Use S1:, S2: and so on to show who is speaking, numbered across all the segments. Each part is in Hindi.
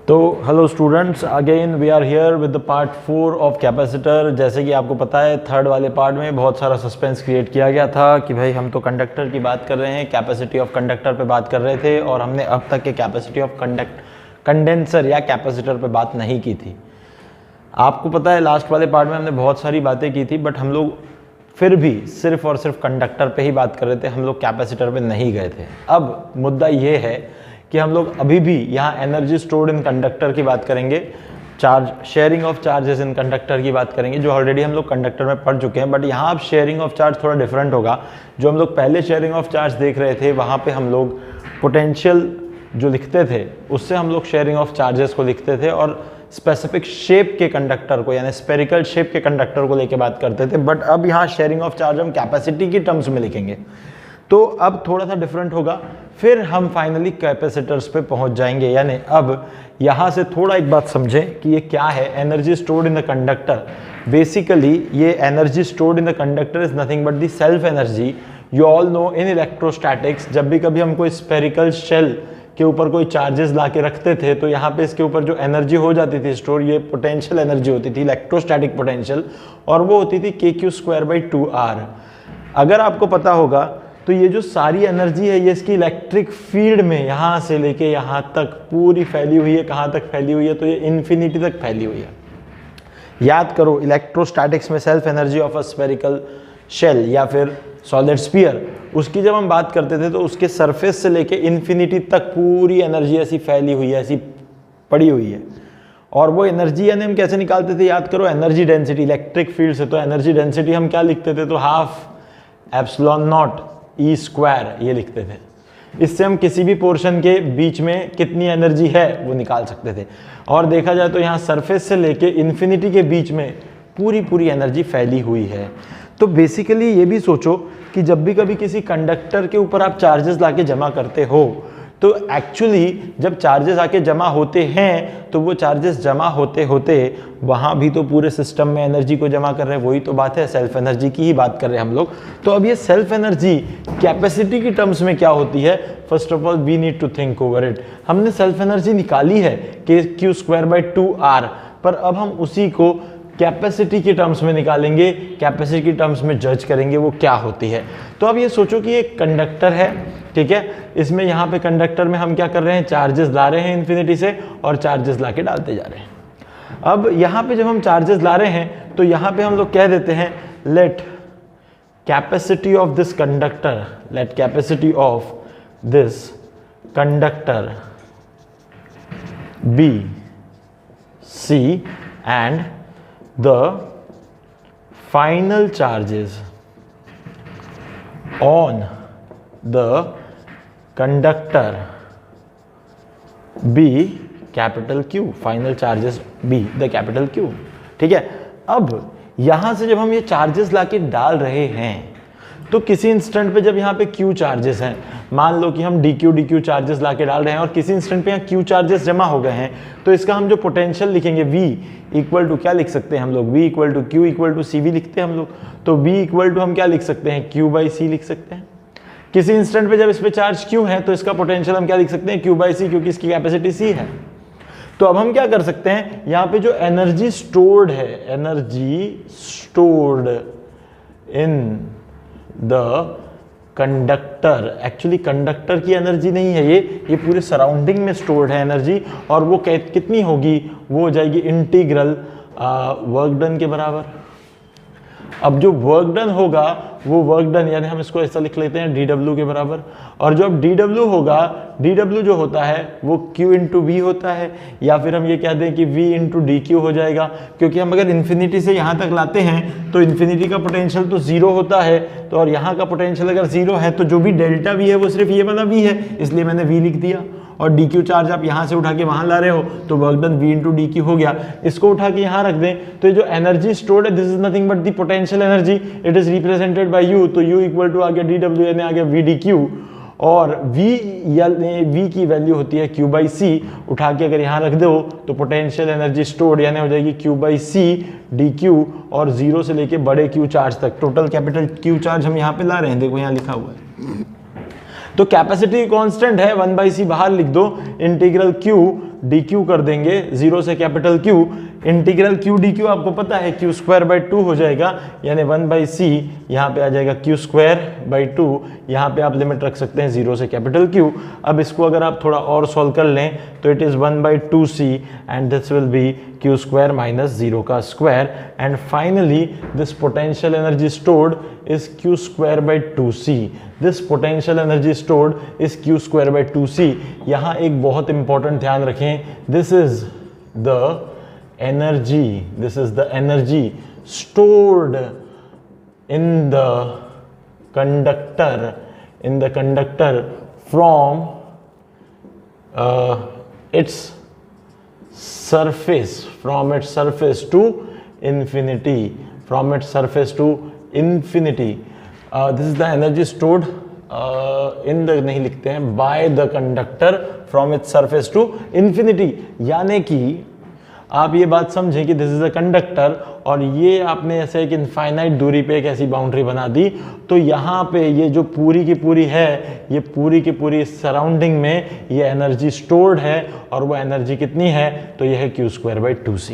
S1: तो hello students, again we are here with the part 4 of capacitor. जैसे कि आपको पता है, थर्ड वाले पार्ट में बहुत सारा सस्पेंस क्रिएट किया गया था कि भाई हम तो कंडक्टर की बात कर रहे हैं, कैपेसिटी ऑफ कंडक्टर पे बात कर रहे थे और हमने अब तक के कैपेसिटी ऑफ कंडेंसर या कैपेसिटर पे बात नहीं की थी। आपको पता है लास्ट वाले पार्ट में हमने बहुत सारी बातें की थी, बट हम लोग फिर भी सिर्फ और सिर्फ कंडक्टर पे ही बात कर रहे थे, हम लोग कैपेसिटर पे नहीं गए थे। अब मुद्दा ये है कि हम लोग अभी भी यहाँ एनर्जी स्टोर्ड इन कंडक्टर की बात करेंगे, charge sharing of charges in conductor की बात करेंगे, जो ऑलरेडी हम लोग कंडक्टर में पढ़ चुके हैं। बट यहाँ अब शेयरिंग ऑफ चार्ज थोड़ा डिफरेंट होगा। जो हम लोग पहले शेयरिंग ऑफ चार्ज देख रहे थे, वहाँ पे हम लोग पोटेंशियल जो लिखते थे उससे हम लोग शेयरिंग ऑफ चार्जेस को लिखते थे और स्पेसिफिक शेप के कंडक्टर को, यानी स्पेरिकल शेप के कंडक्टर को लेके बात करते थे। बट अब यहाँ शेयरिंग ऑफ चार्ज हम कैपेसिटी की टर्म्स में लिखेंगे, तो अब थोड़ा सा डिफरेंट होगा। फिर हम फाइनली कैपेसिटर्स पे पहुंच जाएंगे। यानी अब यहाँ से थोड़ा एक बात समझें कि ये क्या है energy stored in the conductor. Basically ये energy stored in the conductor is nothing but the self energy. You all know in electrostatics, जब भी कभी हम कोई स्पेरिकल शेल के ऊपर कोई चार्जेस ला के रखते थे तो यहाँ पे इसके ऊपर जो एनर्जी हो जाती थी स्टोर, ये पोटेंशियल एनर्जी होती थी, इलेक्ट्रोस्टैटिक पोटेंशियल, और वो होती थी kq²/2r। अगर आपको पता होगा तो ये जो सारी एनर्जी है ये इसकी इलेक्ट्रिक फील्ड में यहाँ से लेके यहाँ तक पूरी फैली हुई है। कहाँ तक फैली हुई है? तो ये इन्फिनिटी तक फैली हुई है। याद करो, इलेक्ट्रोस्टैटिक्स में self energy of a spherical shell या फिर सॉलिड स्फीयर, उसकी जब हम बात करते थे तो उसके सरफेस से लेके इन्फिनिटी तक पूरी एनर्जी ऐसी फैली हुई है, ऐसी पड़ी हुई है। और वो एनर्जी यानी हम कैसे निकालते थे? याद करो, एनर्जी डेंसिटी, इलेक्ट्रिक फील्ड से। तो एनर्जी डेंसिटी हम क्या लिखते थे? तो ½ एप्सिलॉन नॉट E² ये लिखते थे। इससे हम किसी भी पोर्शन के बीच में कितनी एनर्जी है वो निकाल सकते थे। और देखा जाए तो यहाँ सरफेस से लेके इन्फिनिटी के बीच में पूरी एनर्जी फैली हुई है। तो बेसिकली ये भी सोचो कि जब भी कभी किसी कंडक्टर के ऊपर आप चार्जेस लाके जमा करते हो तो एक्चुअली जब चार्जेस आके जमा होते हैं तो वो चार्जेस जमा होते होते वहाँ भी तो पूरे सिस्टम में एनर्जी को जमा कर रहे हैं। वही तो बात है, सेल्फ एनर्जी की ही बात कर रहे हैं हम लोग। तो अब ये सेल्फ एनर्जी कैपेसिटी की टर्म्स में क्या होती है? First of all we need to think over it. हमने सेल्फ एनर्जी निकाली है kq²/2r, पर अब हम उसी को कैपेसिटी के टर्म्स में निकालेंगे, कैपेसिटी के टर्म्स में जज करेंगे वो क्या होती है। तो अब ये सोचो कि एक कंडक्टर है, ठीक है, इसमें यहाँ पे कंडक्टर में हम क्या कर रहे हैं? चार्जेस ला रहे हैं इन्फिनिटी से और चार्जेस ला के डालते जा रहे हैं। अब यहाँ पे जब हम चार्जेस ला रहे हैं तो यहाँ पे हम लोग कह देते हैं let capacity of this conductor, let capacity of this conductor be C and the final charges on the conductor be capital Q, final charges be the capital Q। ठीक है, अब यहां से जब हम ये चार्जेस लाके डाल रहे हैं तो किसी इंस्टेंट पे जब यहाँ पे Q चार्जेस हैं, मान लो कि हम dq चार्जेस लाके डाल रहे हैं और किसी इंस्टेंट पे यहाँ Q चार्जेस जमा हो गए हैं, तो इसका हम जो पोटेंशियल लिखेंगे V इक्वल टू क्या लिख सकते हैं हम लोग? V equal to Q equal to CV लिखते हैं हम लोग। तो V इक्वल टू हम क्या लिख सकते हैं? Q/C लिख सकते हैं। किसी इंस्टेंट पे जब इस पे चार्ज Q है तो इसका पोटेंशियल हम क्या लिख सकते हैं? Q/C, क्योंकि इसकी कैपेसिटी C है। तो अब हम क्या कर सकते हैं? यहाँ पे जो एनर्जी स्टोर्ड है, energy stored in the conductor, actually conductor की एनर्जी नहीं है ये पूरे सराउंडिंग में स्टोर्ड है एनर्जी, और वो कितनी होगी? वो हो जाएगी इंटीग्रल वर्क डन के बराबर। अब जो वर्क डन होगा वो वर्क डन, यानी हम इसको ऐसा लिख लेते हैं dW के बराबर। और जो अब dW होगा, dW जो होता है वो Q इंटू V होता है, या फिर हम ये कह दें कि V इंटू dQ हो जाएगा, क्योंकि हम अगर इन्फिनिटी से यहाँ तक लाते हैं तो इन्फिनिटी का पोटेंशियल तो 0 होता है, तो और यहाँ का पोटेंशियल अगर 0 है तो जो भी डेल्टा V है वो सिर्फ ये वाला V है, इसलिए मैंने V लिख दिया। और dq चार्ज आप यहाँ से उठा के वहाँ ला रहे हो तो work done V into dq हो गया। इसको उठा के यहाँ रख दें तो ये जो एनर्जी स्टोर्ड है this is nothing but the potential energy, it is represented by U। तो U इक्वल टू आ गया dW यानी आ गया V dq, और V की वैल्यू होती है Q/C। उठा के अगर यहाँ रख दो तो पोटेंशियल एनर्जी स्टोर्ड यानी हो जाएगी Q/C dq, और 0 से लेके बड़े Q चार्ज तक, टोटल कैपिटल Q चार्ज हम यहाँ पे ला रहे हैं, देखो यहाँ लिखा हुआ है। तो कैपेसिटी कांस्टेंट है 1/c बाहर लिख दो, इंटीग्रल Q डी क्यू कर देंगे, 0 से capital Q, integral Q D Q आपको पता है Q स्क्वायर बाई 2 हो जाएगा, यानी 1/c, यहाँ पे आ जाएगा Q स्क्वायर बाई 2, यहाँ पे आप लिमिट रख सकते हैं 0 से कैपिटल Q। अब इसको अगर आप थोड़ा और सॉल्व कर लें तो it is 1/2c and this will B Q square minus 0 का square, and finally this potential energy stored is Q square by 2c. This potential energy stored is Q square by 2c. यहाँ एक बहुत इंपॉर्टेंट ध्यान रखें, this is the energy stored in the conductor from its surface to infinity, infinity. This is the energy stored in the, नहीं लिखते हैं, by the conductor from its surface to infinity। यानी कि आप ये बात समझें कि दिस इज अ कंडक्टर और ये आपने ऐसे एक इनफाइनाइट दूरी पे एक ऐसी बाउंड्री बना दी, तो यहाँ पे ये जो पूरी की पूरी है, ये पूरी की पूरी सराउंडिंग में ये एनर्जी स्टोर्ड है, और वो एनर्जी कितनी है, तो ये है Q स्क्वायर बाई 2c।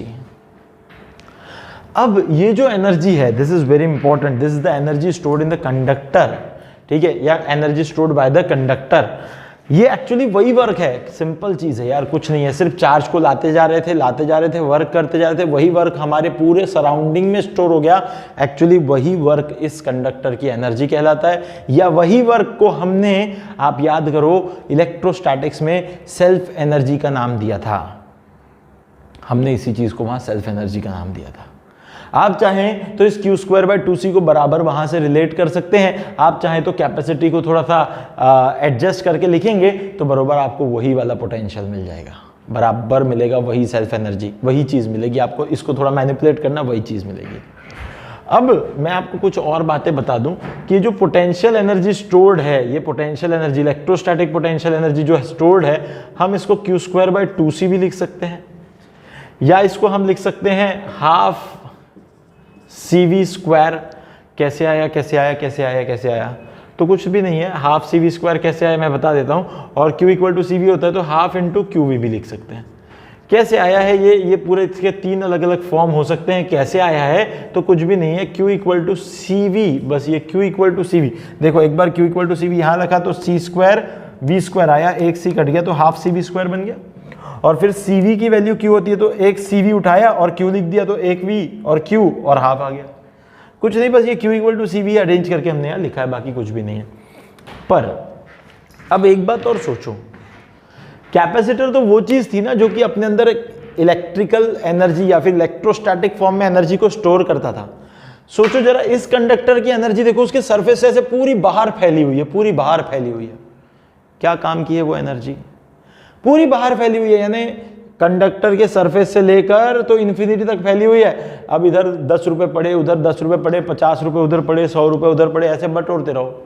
S1: अब ये जो एनर्जी है, this is very important, this is the energy stored in the conductor, ठीक है, या energy stored by the conductor. ये एक्चुअली वही वर्क है, सिंपल चीज है यार, कुछ नहीं है, सिर्फ चार्ज को लाते जा रहे थे, वर्क करते जा रहे थे, वही वर्क हमारे पूरे सराउंडिंग में स्टोर हो गया। एक्चुअली वही वर्क इस कंडक्टर की एनर्जी कहलाता है, या वही वर्क को हमने, आप याद करो, इलेक्ट्रोस्टैटिक्स में सेल्फ एनर्जी का नाम दिया था। हमने इसी चीज को वहां सेल्फ एनर्जी का नाम दिया था। आप चाहें तो इस Q स्क्वायर बाई 2c को बराबर वहां से रिलेट कर सकते हैं, आप चाहें तो कैपेसिटी को थोड़ा सा एडजस्ट करके लिखेंगे तो बराबर आपको वही वाला पोटेंशियल मिल जाएगा, बराबर मिलेगा वही सेल्फ एनर्जी, वही चीज़ मिलेगी आपको। इसको थोड़ा मैनिपुलेट करना, वही चीज़ मिलेगी। अब मैं आपको कुछ और बातें बता दूं कि जो पोटेंशियल एनर्जी स्टोर्ड है, ये potential energy, electrostatic potential energy जो स्टोर्ड है, हम इसको Q स्क्वायर बाई 2c भी लिख सकते हैं, या इसको हम लिख सकते हैं हाफ CV स्क्वायर। कैसे आया, तो कुछ भी नहीं है, हाफ CV स्क्वायर कैसे आया मैं बता देता हूँ, और Q इक्वल टू CV होता है तो हाफ इंटू QV भी लिख सकते हैं। कैसे आया है ये पूरे इसके 3 अलग अलग फॉर्म हो सकते हैं। कैसे आया है तो कुछ भी नहीं है, Q इक्वल टू CV, बस ये Q इक्वल टू CV। देखो एक बार Q इक्वल टू CV यहाँ रखा तो C स्क्वायर V स्क्वायर आया, एक C कट गया तो हाफ CV स्क्वायर बन गया, और फिर CV की वैल्यू Q होती है तो एक CV उठाया और Q लिख दिया तो एक V और Q और हाफ आ गया। कुछ नहीं, बस ये Q equal to CV arrange करके हमने यहाँ लिखा है, बाकी कुछ भी नहीं है। पर अब एक बात और सोचो, कैपेसिटर तो वो चीज थी ना जो कि अपने अंदर इलेक्ट्रिकल एनर्जी या फिर इलेक्ट्रोस्टैटिक फॉर्म में एनर्जी को स्टोर करता था। सोचो जरा, इस कंडक्टर की एनर्जी देखो, उसके सरफेस से ऐसे पूरी बाहर फैली हुई है, क्या काम की है वो एनर्जी, पूरी बाहर फैली हुई है, यानी कंडक्टर के सरफेस से लेकर तो इन्फिनिटी तक फैली हुई है। अब इधर 10 रुपए पड़े, उधर 10 रुपए पड़े, 50 रुपए उधर पड़े, 100 रुपए उधर पड़े, ऐसे बटोरते रहो।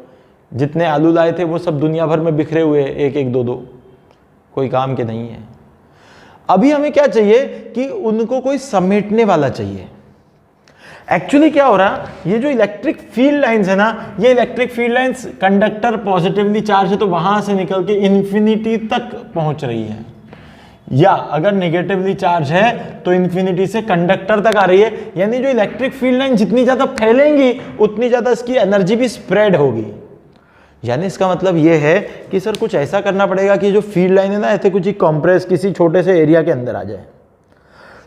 S1: जितने आलू लाए थे वो सब दुनिया भर में बिखरे हुए, एक एक दो दो, कोई काम के नहीं है। अभी हमें क्या चाहिए कि उनको कोई समेटने वाला चाहिए। एक्चुअली क्या हो रहा, ये जो इलेक्ट्रिक फील्ड लाइंस है ना, ये electric field lines, conductor positively charge है तो वहां से निकल के इन्फिनिटी तक पहुंच रही है, या अगर नेगेटिवली चार्ज है तो इन्फिनिटी से कंडक्टर तक आ रही है। यानी जो इलेक्ट्रिक फील्ड लाइन जितनी ज्यादा फैलेंगी उतनी ज्यादा इसकी एनर्जी भी स्प्रेड होगी। यानी इसका मतलब ये है कि सर कुछ ऐसा करना पड़ेगा कि जो फील्ड लाइन है ना, ऐसे कुछ ही कॉम्प्रेस किसी छोटे से एरिया के अंदर आ जाए,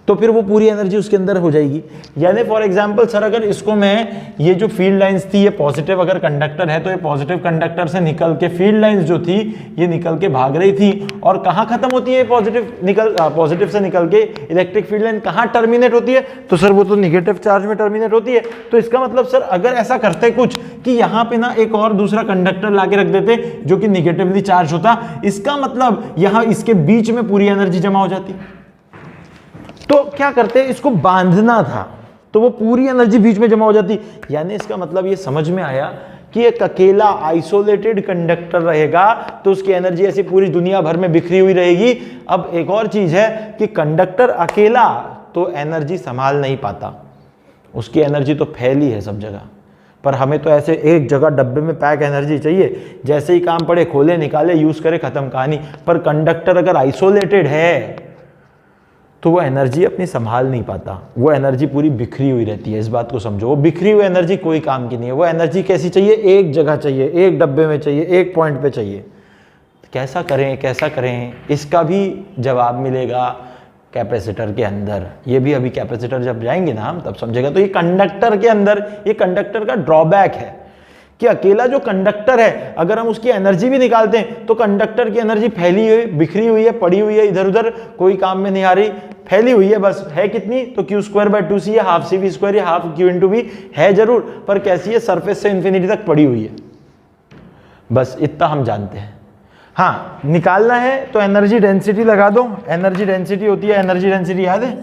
S1: तो फिर वो पूरी एनर्जी उसके अंदर हो जाएगी। यानी फॉर एग्जांपल सर, अगर इसको मैं, ये जो फील्ड लाइंस थी, ये पॉजिटिव अगर कंडक्टर है तो ये पॉजिटिव कंडक्टर से निकल के फील्ड लाइंस जो थी ये निकल के भाग रही थी, और कहाँ खत्म होती है पॉजिटिव से निकल के इलेक्ट्रिक फील्ड लाइन कहाँ टर्मिनेट होती है, तो सर वो तो निगेटिव चार्ज में टर्मिनेट होती है। तो इसका मतलब सर अगर ऐसा करते कुछ कि यहाँ पे ना एक और दूसरा कंडक्टर ला के रख देते जो कि निगेटिवली चार्ज होता, इसका मतलब यहाँ इसके बीच में पूरी एनर्जी जमा हो जाती। तो क्या करते, इसको बांधना था तो वो पूरी एनर्जी बीच में जमा हो जाती। यानी इसका मतलब ये समझ में आया कि एक अकेला आइसोलेटेड कंडक्टर रहेगा तो उसकी एनर्जी ऐसी पूरी दुनिया भर में बिखरी हुई रहेगी। अब एक और चीज है कि कंडक्टर अकेला तो एनर्जी संभाल नहीं पाता, उसकी एनर्जी तो फैली है सब जगह, पर हमें तो ऐसे एक जगह डब्बे में पैक एनर्जी चाहिए, जैसे ही काम पड़े खोले निकाले यूज करे, खत्म कहानी। पर कंडक्टर अगर आइसोलेटेड है तो वो एनर्जी अपनी संभाल नहीं पाता, वो एनर्जी पूरी बिखरी हुई रहती है। इस बात को समझो, वो बिखरी हुई एनर्जी कोई काम की नहीं है। वो एनर्जी कैसी चाहिए? एक जगह चाहिए, एक डब्बे में चाहिए, एक पॉइंट पे चाहिए। कैसा करें, कैसा करें? इसका भी जवाब मिलेगा कैपेसिटर के अंदर। ये भी अभी कैपेसिटर जब जाएंगे ना हम तब समझेगा। तो ये कंडक्टर के अंदर, ये कंडक्टर का ड्रॉबैक है कि अकेला जो कंडक्टर है, अगर हम उसकी एनर्जी भी निकालते हैं तो कंडक्टर की एनर्जी फैली हुई, बिखरी हुई है, पड़ी हुई है इधर उधर, कोई काम में नहीं आ रही, फैली हुई है बस। है कितनी? तो q²/2c है, हाफ cv² या हाफ q/v है जरूर, पर कैसी है? सरफेस से इंफिनिटी तक पड़ी हुई है। बस इतना हम जानते हैं। हाँ, निकालना है तो एनर्जी डेंसिटी लगा दो। एनर्जी डेंसिटी होती है, एनर्जी डेंसिटी याद है?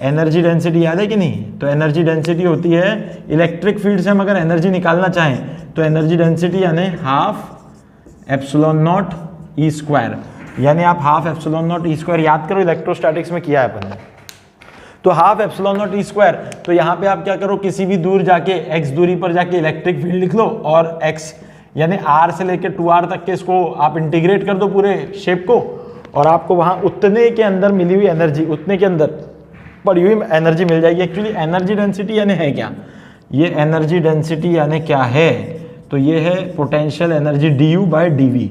S1: एनर्जी डेंसिटी याद है कि नहीं? तो एनर्जी डेंसिटी होती है, इलेक्ट्रिक फील्ड से हम अगर एनर्जी निकालना चाहें तो एनर्जी डेंसिटी यानी हाफ एप्सिलॉन नॉट E², यानी आप हाफ एप्सिलॉन नॉट E² याद करो, इलेक्ट्रोस्टैटिक्स में किया है अपन ने। तो हाफ एप्सिलॉन नॉट E², तो यहाँ पे आप क्या करो, किसी भी दूर जाके x दूरी पर जाके इलेक्ट्रिक फील्ड लिख लो और x यानी r से लेकर 2r तक के इसको आप इंटीग्रेट कर दो पूरे शेप को, और आपको वहाँ उतने के अंदर मिली हुई एनर्जी, उतने के अंदर पड़ी हुई एनर्जी मिल जाएगी। एक्चुअली एनर्जी डेंसिटी यानी है क्या? ये एनर्जी डेंसिटी यानी क्या है? तो ये है potential energy du/dv,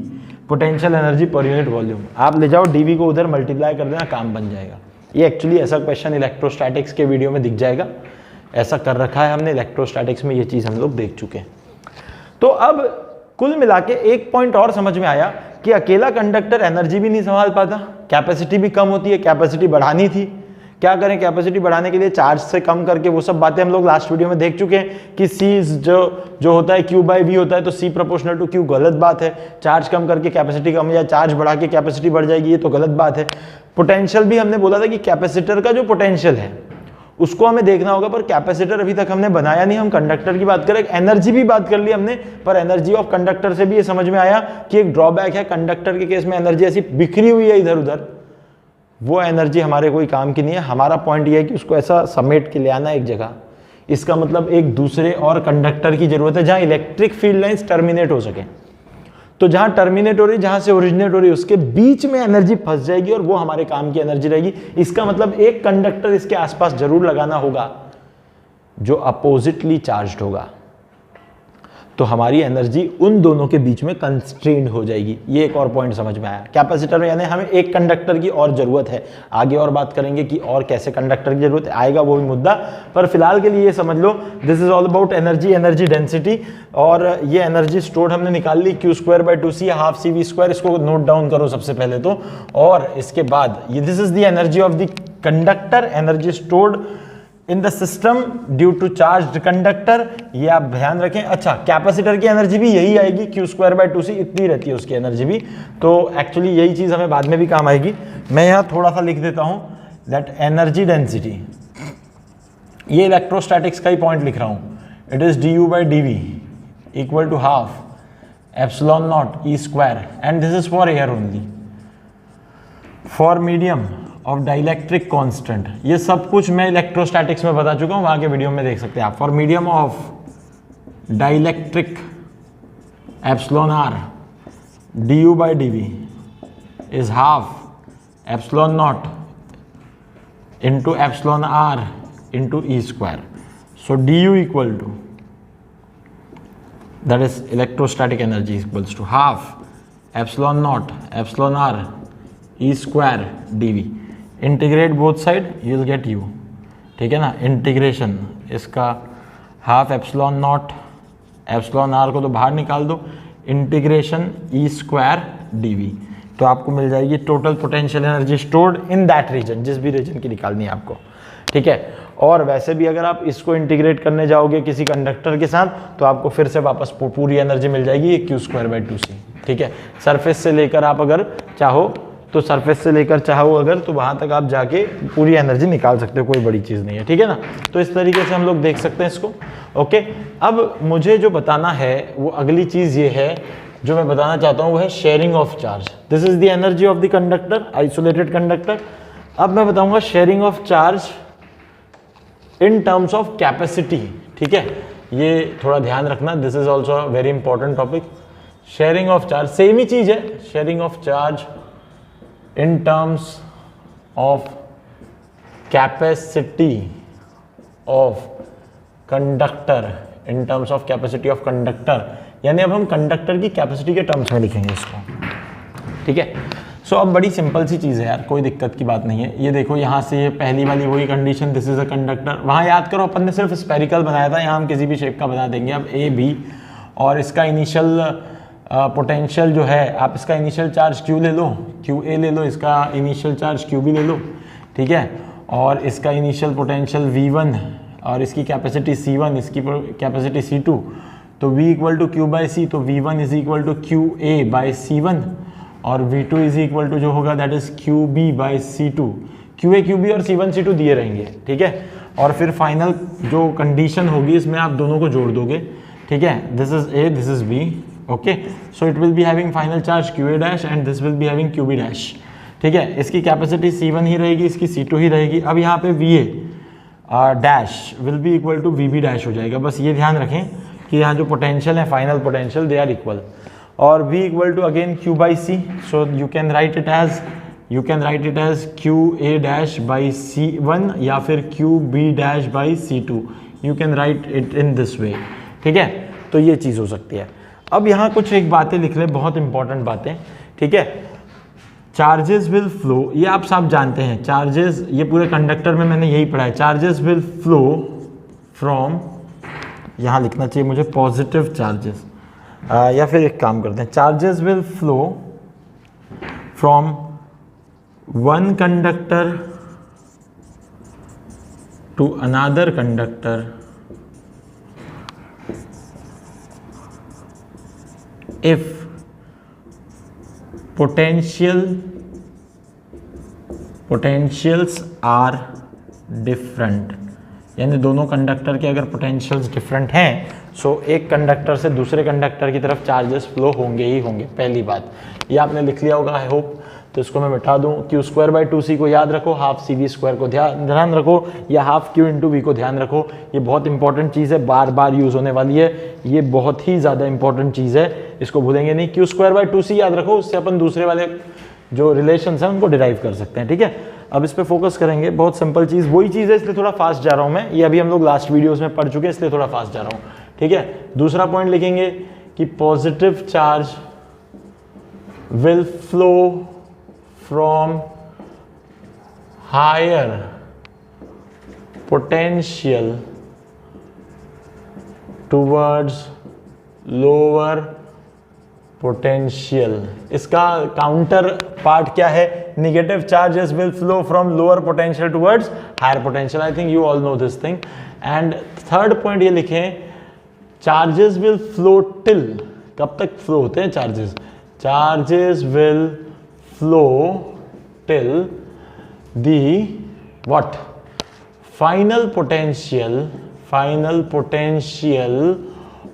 S1: potential energy per unit volume. आप ले जाओ dv को उधर मल्टीप्लाई कर देना, काम बन जाएगा। ये एक्चुअली ऐसा क्वेश्चन इलेक्ट्रोस्टैटिक्स के वीडियो में दिख जाएगा, ऐसा कर रखा है हमने इलेक्ट्रोस्टैटिक्स में, ये चीज़ हम लोग देख चुके हैं। तो अब कुल मिला के एक पॉइंट और समझ में आया कि अकेला कंडक्टर एनर्जी भी नहीं संभाल पाता, कैपेसिटी भी कम होती है, कैपेसिटी बढ़ानी थी। क्या करें कैपेसिटी बढ़ाने के लिए? चार्ज से कम करके, वो सब बातें हम लोग लास्ट वीडियो में देख चुके हैं कि C जो होता है Q/V होता है, तो C प्रोपोर्शनल टू Q गलत बात है। चार्ज कम करके कैपेसिटी कम, या चार्ज बढ़ा के कैपेसिटी बढ़ जाएगी, ये तो गलत बात है। पोटेंशियल भी हमने बोला था कि कैपेसिटर का जो पोटेंशियल है उसको हमें देखना होगा, पर कैपेसिटर अभी तक हमने बनाया नहीं। हम कंडक्टर की बात करें, एनर्जी भी बात कर ली हमने, पर एनर्जी ऑफ कंडक्टर से भी ये समझ में आया कि एक ड्रॉबैक है कंडक्टर के केस में, एनर्जी ऐसी बिखरी हुई है इधर उधर, वो एनर्जी हमारे कोई काम की नहीं है। हमारा पॉइंट ये है कि उसको ऐसा समेट के ले आना एक जगह। इसका मतलब एक दूसरे और कंडक्टर की जरूरत है जहां इलेक्ट्रिक फील्ड लाइंस टर्मिनेट हो सके। तो जहां टर्मिनेट हो रही, जहां से ओरिजिनेट हो रही, उसके बीच में एनर्जी फंस जाएगी और वो हमारे काम की एनर्जी रहेगी। इसका मतलब एक कंडक्टर इसके आसपास जरूर लगाना होगा जो अपोजिटली चार्ज्ड होगा, तो हमारी एनर्जी उन दोनों के बीच में कंस्ट्रेंड हो जाएगी। ये एक और पॉइंट समझ में आया। कैपेसिटर में यानी हमें एक कंडक्टर की और जरूरत है। आगे और बात करेंगे कि और कैसे कंडक्टर की जरूरत आएगा, वो भी मुद्दा, पर फिलहाल के लिए ये समझ लो, this is all about energy, energy density. और ये एनर्जी स्टोर्ड हमने निकाल ली, Q²/2c हाफ cv², इसको नोट डाउन करो सबसे पहले तो। और इसके बाद ये this is the energy of the conductor, energy stored in the system due to charged conductor, ये आप ध्यान रखें। अच्छा, कैपेसिटर की एनर्जी भी यही आएगी, Q²/2c इतनी रहती है उसकी एनर्जी भी। तो एक्चुअली यही चीज हमें बाद में भी काम आएगी। मैं यहाँ थोड़ा सा लिख देता हूँ दैट एनर्जी डेंसिटी, ये इलेक्ट्रोस्टैटिक्स का ही पॉइंट लिख रहा हूँ, it is du/dv equal to half epsilon naught E² and this is for air only, for medium of dielectric constant. ये सब कुछ मैं इलेक्ट्रोस्टैटिक्स में बता चुका हूँ, वहाँ के वीडियो में देख सकते हैं आप। For medium of dielectric epsilon r du/dv is half epsilon naught into epsilon r into E²। So du equal to, that is electrostatic energy equals to half epsilon naught epsilon r E² dv। Integrate both side, you will get u, ठीक है ना। इंटीग्रेशन इसका half epsilon naught epsilon r को तो बाहर निकाल दो, इंटीग्रेशन E² dv, तो आपको मिल जाएगी total potential energy stored in that region, जिस भी रीजन की निकालनी है आपको, ठीक है। और वैसे भी अगर आप इसको इंटीग्रेट करने जाओगे किसी कंडक्टर के साथ, तो आपको फिर से वापस पूरी एनर्जी मिल जाएगी Q²/2c, ठीक है। सरफेस से लेकर आप अगर चाहो तो सरफेस से लेकर चाहो अगर, तो वहाँ तक आप जाके पूरी एनर्जी निकाल सकते हो, कोई बड़ी चीज़ नहीं है, ठीक है ना। तो इस तरीके से हम लोग देख सकते हैं इसको, ओके। अब मुझे जो बताना है वो अगली चीज़ ये है, जो मैं बताना चाहता हूँ वो है sharing of charge. This is the energy of the conductor, isolated conductor. अब मैं बताऊँगा sharing of charge in terms of capacity, ठीक है। ये थोड़ा ध्यान रखना, this is also very important topic. Sharing of charge same ही चीज़ है, sharing of charge in terms of capacity of conductor in terms of capacity of conductor, यानी अब हम कंडक्टर की कैपेसिटी के टर्म्स में लिखेंगे इसको, ठीक है। सो अब बड़ी सिंपल सी चीज़ है यार, कोई दिक्कत की बात नहीं है। ये देखो यहाँ से ये पहली वाली वही condition, this is a conductor. वहाँ याद करो अपन ने सिर्फ स्पेरिकल बनाया था, यहाँ हम किसी भी शेप का बना देंगे। अब ए बी, और इसका इनिशियल पोटेंशियल जो है, आप इसका इनिशियल चार्ज क्यू ले लो, क्यू ए ले लो, इसका इनिशियल चार्ज क्यू बी ले लो, ठीक है। और इसका इनिशियल पोटेंशियल V1 और इसकी कैपेसिटी C1, इसकी कैपेसिटी C2, तो V equal to Q by C, तो V1 is equal to Q A by C1, और V2 इज इक्वल टू जो होगा that is Q B by C2। Q A Q B और C1 C2 दिए रहेंगे, ठीक है। और फिर फाइनल जो कंडीशन होगी इसमें आप दोनों को जोड़ दोगे, ठीक है। This is A, this is B, okay. So it will be having final charge Q A dash and this will be having Q B dash, ठीक है। इसकी कैपेसिटी C1 ही रहेगी, इसकी C2 ही रहेगी। अब यहाँ पे VA dash will be equal to VB dash हो जाएगा। बस ये ध्यान रखें कि यहाँ जो पोटेंशियल है, final potential, they are equal. और V equal to again Q by C, so you can write it as Q A dash by C1 या फिर Q B dash by C2। You can write it in this way, ठीक है। तो ये चीज़ हो सकती है। अब यहाँ कुछ एक बातें लिख ले, बहुत इंपॉर्टेंट बातें, ठीक है। चार्जेस विल फ्लो, ये आप सब जानते हैं, चार्जेस, ये पूरे कंडक्टर में मैंने यही पढ़ा है। चार्जेस विल फ्लो फ्रॉम, यहाँ लिखना चाहिए मुझे पॉजिटिव चार्जेस, या फिर एक काम करते हैं, charges will flow from one conductor to another conductor if potentials are different, यानी दोनों कंडक्टर के अगर पोटेंशियल्स डिफरेंट हैं, सो एक कंडक्टर से दूसरे कंडक्टर की तरफ चार्जेस फ्लो होंगे ही होंगे। पहली बात ये आपने लिख लिया होगा आई होप, तो इसको मैं मिटा दूं। क्यू स्क्वायर बाई 2c को याद रखो, हाफ सी वी स्क्वायर को ध्यान रखो, या हाफ क्यू इंटू वी को ध्यान रखो। ये बहुत इंपॉर्टेंट चीज़ है, बार बार यूज़ होने वाली है, ये बहुत ही ज़्यादा इंपॉर्टेंट चीज़ है, इसको भूलेंगे नहीं। क्यू स्क्वायर बाई 2c याद रखो, उससे अपन दूसरे वाले जो रिलेशंस हैं उनको डिराइव कर सकते हैं, ठीक है। अब इस पे फोकस करेंगे, बहुत सिंपल चीज़, वही चीज़ है, इसलिए थोड़ा फास्ट जा रहा हूँ मैं। ये अभी हम लोग लास्ट वीडियोज़ में पढ़ चुके हैं, इसलिए थोड़ा फास्ट जा रहा हूँ, ठीक है। दूसरा पॉइंट लिखेंगे कि positive charge will flow from higher potential towards lower potential। इसका काउंटर पार्ट क्या है? Negative charges will flow from lower potential towards higher potential. I think you all know this thing. And third point ये लिखें, चार्जेस विल फ्लो टिल, कब तक फ्लो होते हैं charges? Charges will flow till the what? Final potential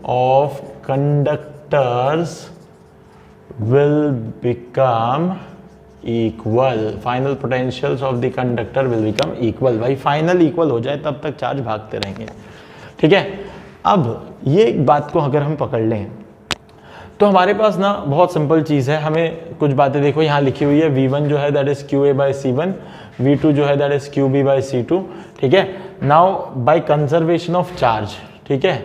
S1: of conductors will become equal। Final potentials of the conductor will become equal। भाई फाइनल इक्वल हो जाए तब तक चार्ज भागते रहेंगे, ठीक है। अब ये एक बात को अगर हम पकड़ लें तो हमारे पास ना बहुत सिंपल चीज़ है। हमें कुछ बातें देखो यहाँ लिखी हुई है, V1 जो है that is Q A by C1, V2 जो है that is Q B by C2, ठीक है। Now by conservation of charge, ठीक है,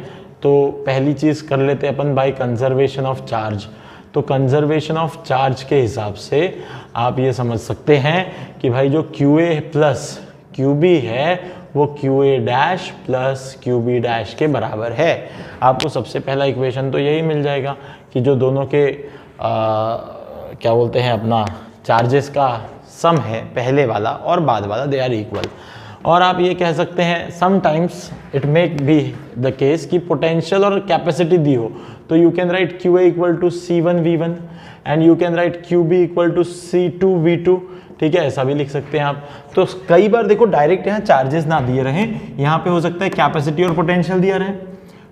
S1: तो पहली चीज़ कर लेते हैं अपन बाय कंजर्वेशन ऑफ चार्ज। तो कंजर्वेशन ऑफ चार्ज के हिसाब से आप ये समझ सकते हैं कि भाई जो Q A plus Q B है वो Q A dash plus Q B dash के बराबर है। आपको सबसे पहला इक्वेशन तो यही मिल जाएगा कि जो दोनों के क्या बोलते हैं अपना चार्जेस का सम है, पहले वाला और बाद वाला, दे आर इक्वल। और आप ये कह सकते हैं sometimes it may be the case कि पोटेंशियल और कैपेसिटी दी हो, तो you can write Q A equal to C1 V1 and you can write Q B equal to C2 V2, ठीक है, ऐसा भी लिख सकते हैं आप। तो कई बार देखो डायरेक्ट यहाँ चार्जेस ना दिए रहे, यहाँ पे हो सकता है कैपेसिटी और पोटेंशियल दिया रहे,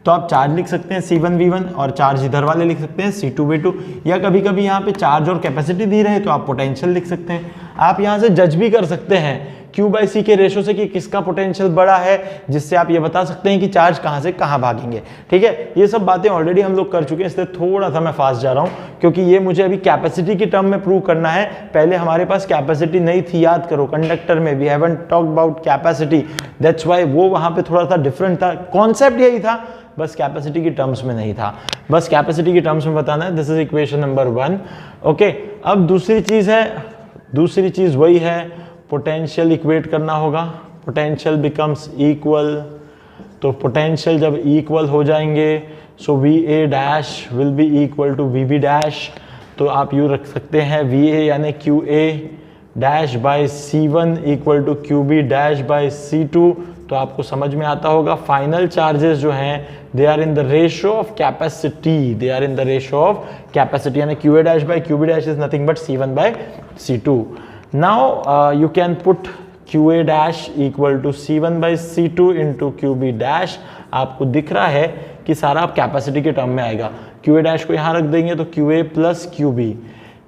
S1: तो आप चार्ज लिख सकते हैं C1 V1 और चार्ज इधर वाले लिख सकते हैं C2 V2, या कभी कभी यहाँ पे चार्ज और कैपेसिटी दी रहे तो आप पोटेंशियल लिख सकते हैं। आप यहाँ से जज भी कर सकते हैं Q/C के रेशो से कि किसका पोटेंशियल बड़ा है, जिससे आप ये बता सकते हैं कि चार्ज कहाँ से कहाँ भागेंगे। ठीक है, ये सब बातें ऑलरेडी हम लोग कर चुके हैं, इसलिए थोड़ा सा मैं फास्ट जा रहा हूँ क्योंकि ये मुझे अभी कैपेसिटी की टर्म में प्रूव करना है। पहले हमारे पास कैपेसिटी नहीं थी, याद करो कंडक्टर में we haven't talked about capacity, that's why वो वहाँ पे थोड़ा सा डिफरेंट था, कॉन्सेप्ट यही था, बस कैपेसिटी की टर्म्स में नहीं था, बस कैपेसिटी की टर्म्स में बताना है। This is equation number 1। Okay, अब दूसरी चीज है, दूसरी चीज वही है, पोटेंशियल इक्वेट करना होगा। पोटेंशियल बिकम्स इक्वल, तो पोटेंशियल जब इक्वल हो जाएंगे so VA dash will be equal to VB dash, तो आप यूँ रख सकते हैं VA यानी QA dash by C1 equal to QB dash by C2। तो आपको समझ में आता होगा फाइनल चार्जेस जो हैं they are in the ratio of capacity, they are in the ratio of capacity, यानी QA dash by QB dash is nothing but C1 by C2। Now you can put QA dash equal to C1 by C2 into QB dash. आपको दिख रहा है कि सारा आप कैपेसिटी के टर्म में आएगा। QA डैश को यहाँ रख देंगे तो QA plus QB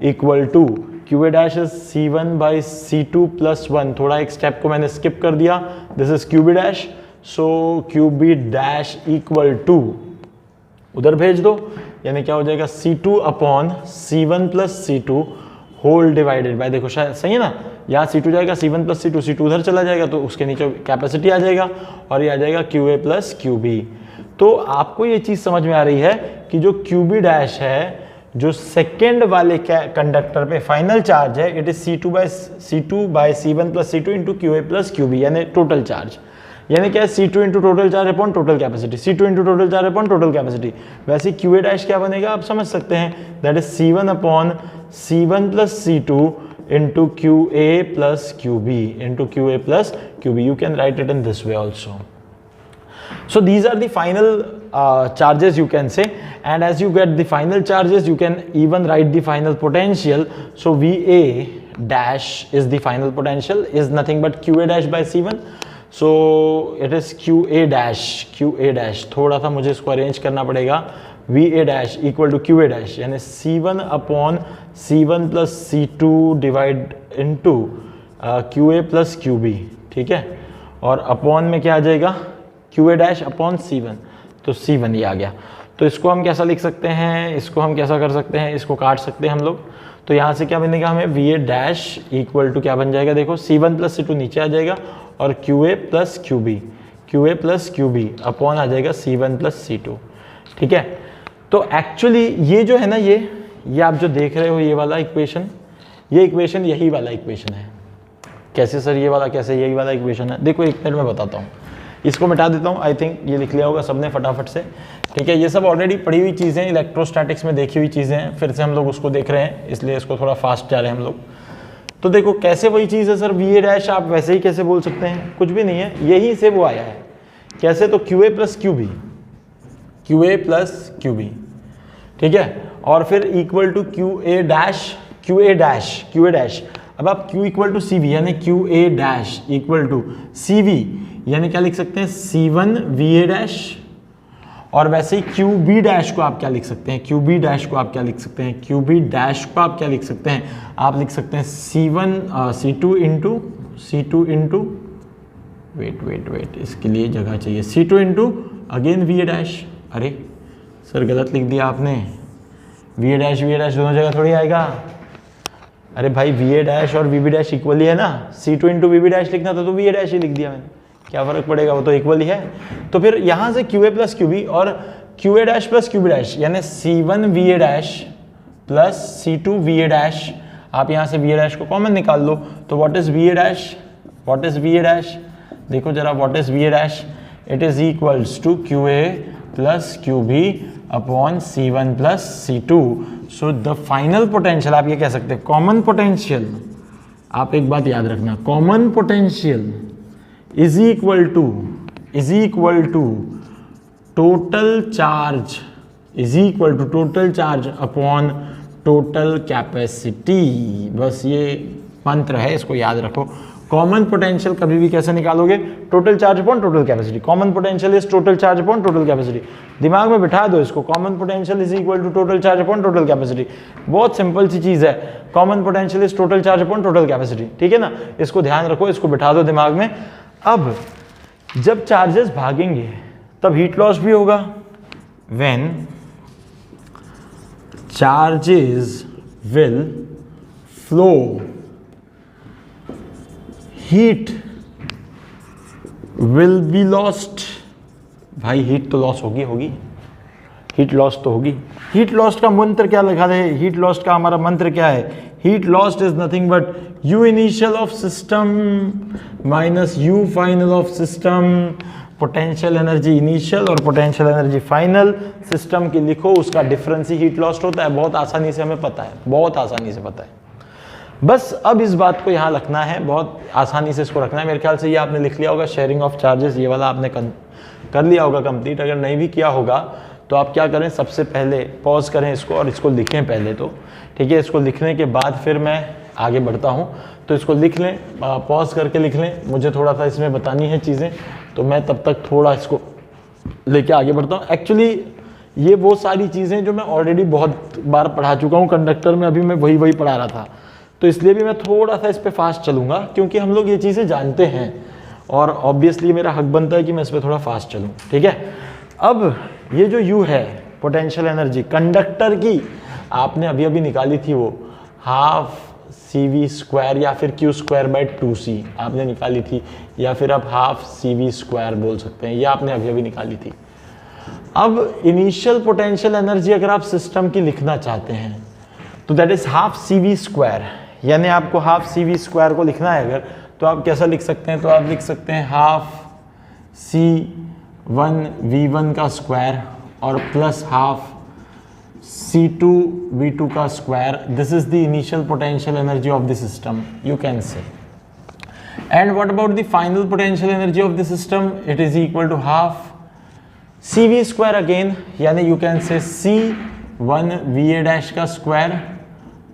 S1: equal to QA dash is C1 by C2 plus 1, थोड़ा एक स्टेप को मैंने स्किप कर दिया, this is QB dash, so QB dash equal to उधर भेज दो, यानी क्या हो जाएगा C2 upon C1 plus C2 whole divided by, देखो शायद सही है ना, यहाँ C2 जाएगा C1 प्लस C2, C2 उधर चला जाएगा तो उसके नीचे कैपेसिटी आ जाएगा और ये आ जाएगा QA प्लस QB। तो आपको ये चीज़ समझ में आ रही है कि जो QB डैश है, जो सेकेंड वाले कंडक्टर पे फाइनल चार्ज है, it is C2 by C1 plus C2 into QA plus QB, यानी टोटल चार्ज, यानी क्या है C2 into total charge upon total capacity, C2 into total charge upon total capacity. वैसे QA डैश क्या बनेगा आप समझ सकते हैं, that is C1 upon C1 plus C2 into QA plus QB into QA plus QB। You can write it in this way also. So these are the final charges you can say, and as you get the final charges you can even write the final potential. So VA dash is the final potential, is nothing but QA dash by C1. So it is QA dash, थोड़ा सा मुझे इसको अरेंज करना पड़ेगा, VA dash equal to QA dash यानी C1 upon C1 plus C2 divide into QA plus QB, ठीक है, और अपॉन में क्या आ जाएगा QA डैश अपॉन C1, तो C1 ये आ गया। तो इसको हम कैसा लिख सकते हैं, इसको हम कैसा कर सकते हैं, इसको काट सकते हैं हम लोग, तो यहाँ से क्या बनेगा हमें VA डैश इक्वल टू क्या बन जाएगा, देखो C1 प्लस C2 नीचे आ जाएगा और QA प्लस QB अपॉन आ जाएगा C1 प्लस C2, ठीक है। तो एक्चुअली ये जो है ना, ये आप जो देख रहे हो ये वाला इक्वेशन, ये इक्वेशन यही वाला इक्वेशन है। कैसे सर ये वाला, कैसे यही वाला इक्वेशन है, देखो एक मिनट में बताता हूँ, इसको मिटा देता हूँ, आई थिंक ये लिख लिया होगा सबने फटाफट से, ठीक है। ये सब ऑलरेडी पढ़ी हुई चीज़ें, इलेक्ट्रोस्टैटिक्स में देखी हुई चीज़ें हैं, फिर से हम लोग उसको देख रहे हैं, इसलिए इसको थोड़ा फास्ट जा रहे हैं हम लोग। तो देखो कैसे वही चीज़ है सर, VA डैश आप वैसे ही कैसे बोल सकते हैं, कुछ भी नहीं है, यही से वो आया है। कैसे, तो QA प्लस QB, ठीक है, और फिर इक्वल टू QA डैश। अब आप Q इक्वल टू CV यानी QA dash equal to CV, यानी क्या लिख सकते हैं C1 VA डैश, और वैसे ही QB डैश को आप क्या लिख सकते हैं, QB डैश को आप क्या लिख सकते हैं, QB डैश को आप क्या लिख सकते हैं, आप लिख सकते हैं C2 इंटू वेट, इसके लिए जगह चाहिए, C2 into again VA dash. अरे सर गलत लिख दिया आपने, VA डैश दोनों जगह थोड़ी आएगा। अरे भाई VA डैश और VB डैश इक्वल ही है ना, C2 इंटू VB डैश लिखना था तो VA डैश ही लिख दिया मैंने, क्या फ़र्क पड़ेगा, वो तो इक्वल ही है। तो फिर यहाँ से QA प्लस QB और QA dash plus QB dash यानी C1 VA dash plus C2 VA dash, आप यहाँ से VA डैश को कॉमन निकाल लो, तो व्हाट इज़ VA डैश, देखो जरा what is VA dash, it is equals to QA plus QB upon C1 plus C2। So the final potential आप ये कह सकते हैं, कॉमन पोटेंशियल, आप एक बात याद रखना, common potential is equal to total charge upon total capacity. बस ये मंत्र है, इसको याद रखो। कॉमन पोटेंशियल कभी भी कैसे निकालोगे, total charge upon total capacity. Common potential is total charge upon total capacity. दिमाग में बिठा दो इसको, common potential is equal to total charge upon total capacity. बहुत सिंपल सी चीज है, common potential is total charge upon total capacity, ठीक है ना। इसको ध्यान रखो, इसको बिठा दो दिमाग में। अब जब चार्जेस भागेंगे तब हीट लॉस भी होगा। When charges will flow, heat will be lost. भाई हीट तो लॉस होगी, हीट लॉस तो होगी। हीट लॉस्ट का मंत्र क्या लिखा है? हीट लॉस्ट का हमारा मंत्र क्या है? Heat lost is nothing but you initial of system minus you final of system. Potential energy initial और पोटेंशियल एनर्जी फाइनल सिस्टम की लिखो, उसका डिफरेंस ही हीट लॉस्ट होता है। बहुत आसानी से हमें पता है, बहुत आसानी से पता है। बस अब इस बात को यहाँ रखना है, बहुत आसानी से इसको रखना है। मेरे ख्याल से ये आपने लिख लिया होगा, शेयरिंग ऑफ चार्जेस, ये वाला आपने कर लिया होगा कंप्लीट। अगर नहीं भी किया होगा तो आप क्या करें, सबसे पहले पॉज करें इसको और इसको लिखें पहले तो, ठीक है। इसको लिखने के बाद फिर मैं आगे बढ़ता हूँ, तो इसको लिख लें, पॉज करके लिख लें। मुझे थोड़ा सा इसमें बतानी है चीज़ें, तो मैं तब तक थोड़ा इसको लेके आगे बढ़ता हूँ। एक्चुअली ये वो सारी चीज़ें जो मैं ऑलरेडी बहुत बार पढ़ा चुका हूँ कंडक्टर में, अभी मैं वही पढ़ा रहा था, तो इसलिए भी मैं थोड़ा सा इस पर फास्ट चलूँगा, क्योंकि हम लोग ये चीज़ें जानते हैं और ऑब्वियसली मेरा हक बनता है कि मैं इस पर थोड़ा फास्ट चलूँ, ठीक है। अब ये जो U है, पोटेंशियल एनर्जी कंडक्टर की, आपने अभी अभी निकाली थी, वो हाफ CV² या फिर Q²/2C आपने निकाली थी, या फिर आप हाफ CV² बोल सकते हैं, ये आपने अभी अभी निकाली थी। अब इनिशियल पोटेंशियल एनर्जी अगर आप सिस्टम की लिखना चाहते हैं तो दैट इज हाफ CV², यानी आपको हाफ CV² को लिखना है अगर, तो आप कैसा लिख सकते हैं? तो आप लिख सकते हैं हाफ C1V1 का स्क्वायर और प्लस हाफ C2V2 का square. This is the initial potential energy of the system, you can say. And what about the final potential energy of the system? It is equal to half CV² again, यानी यू कैन से C1VA' का square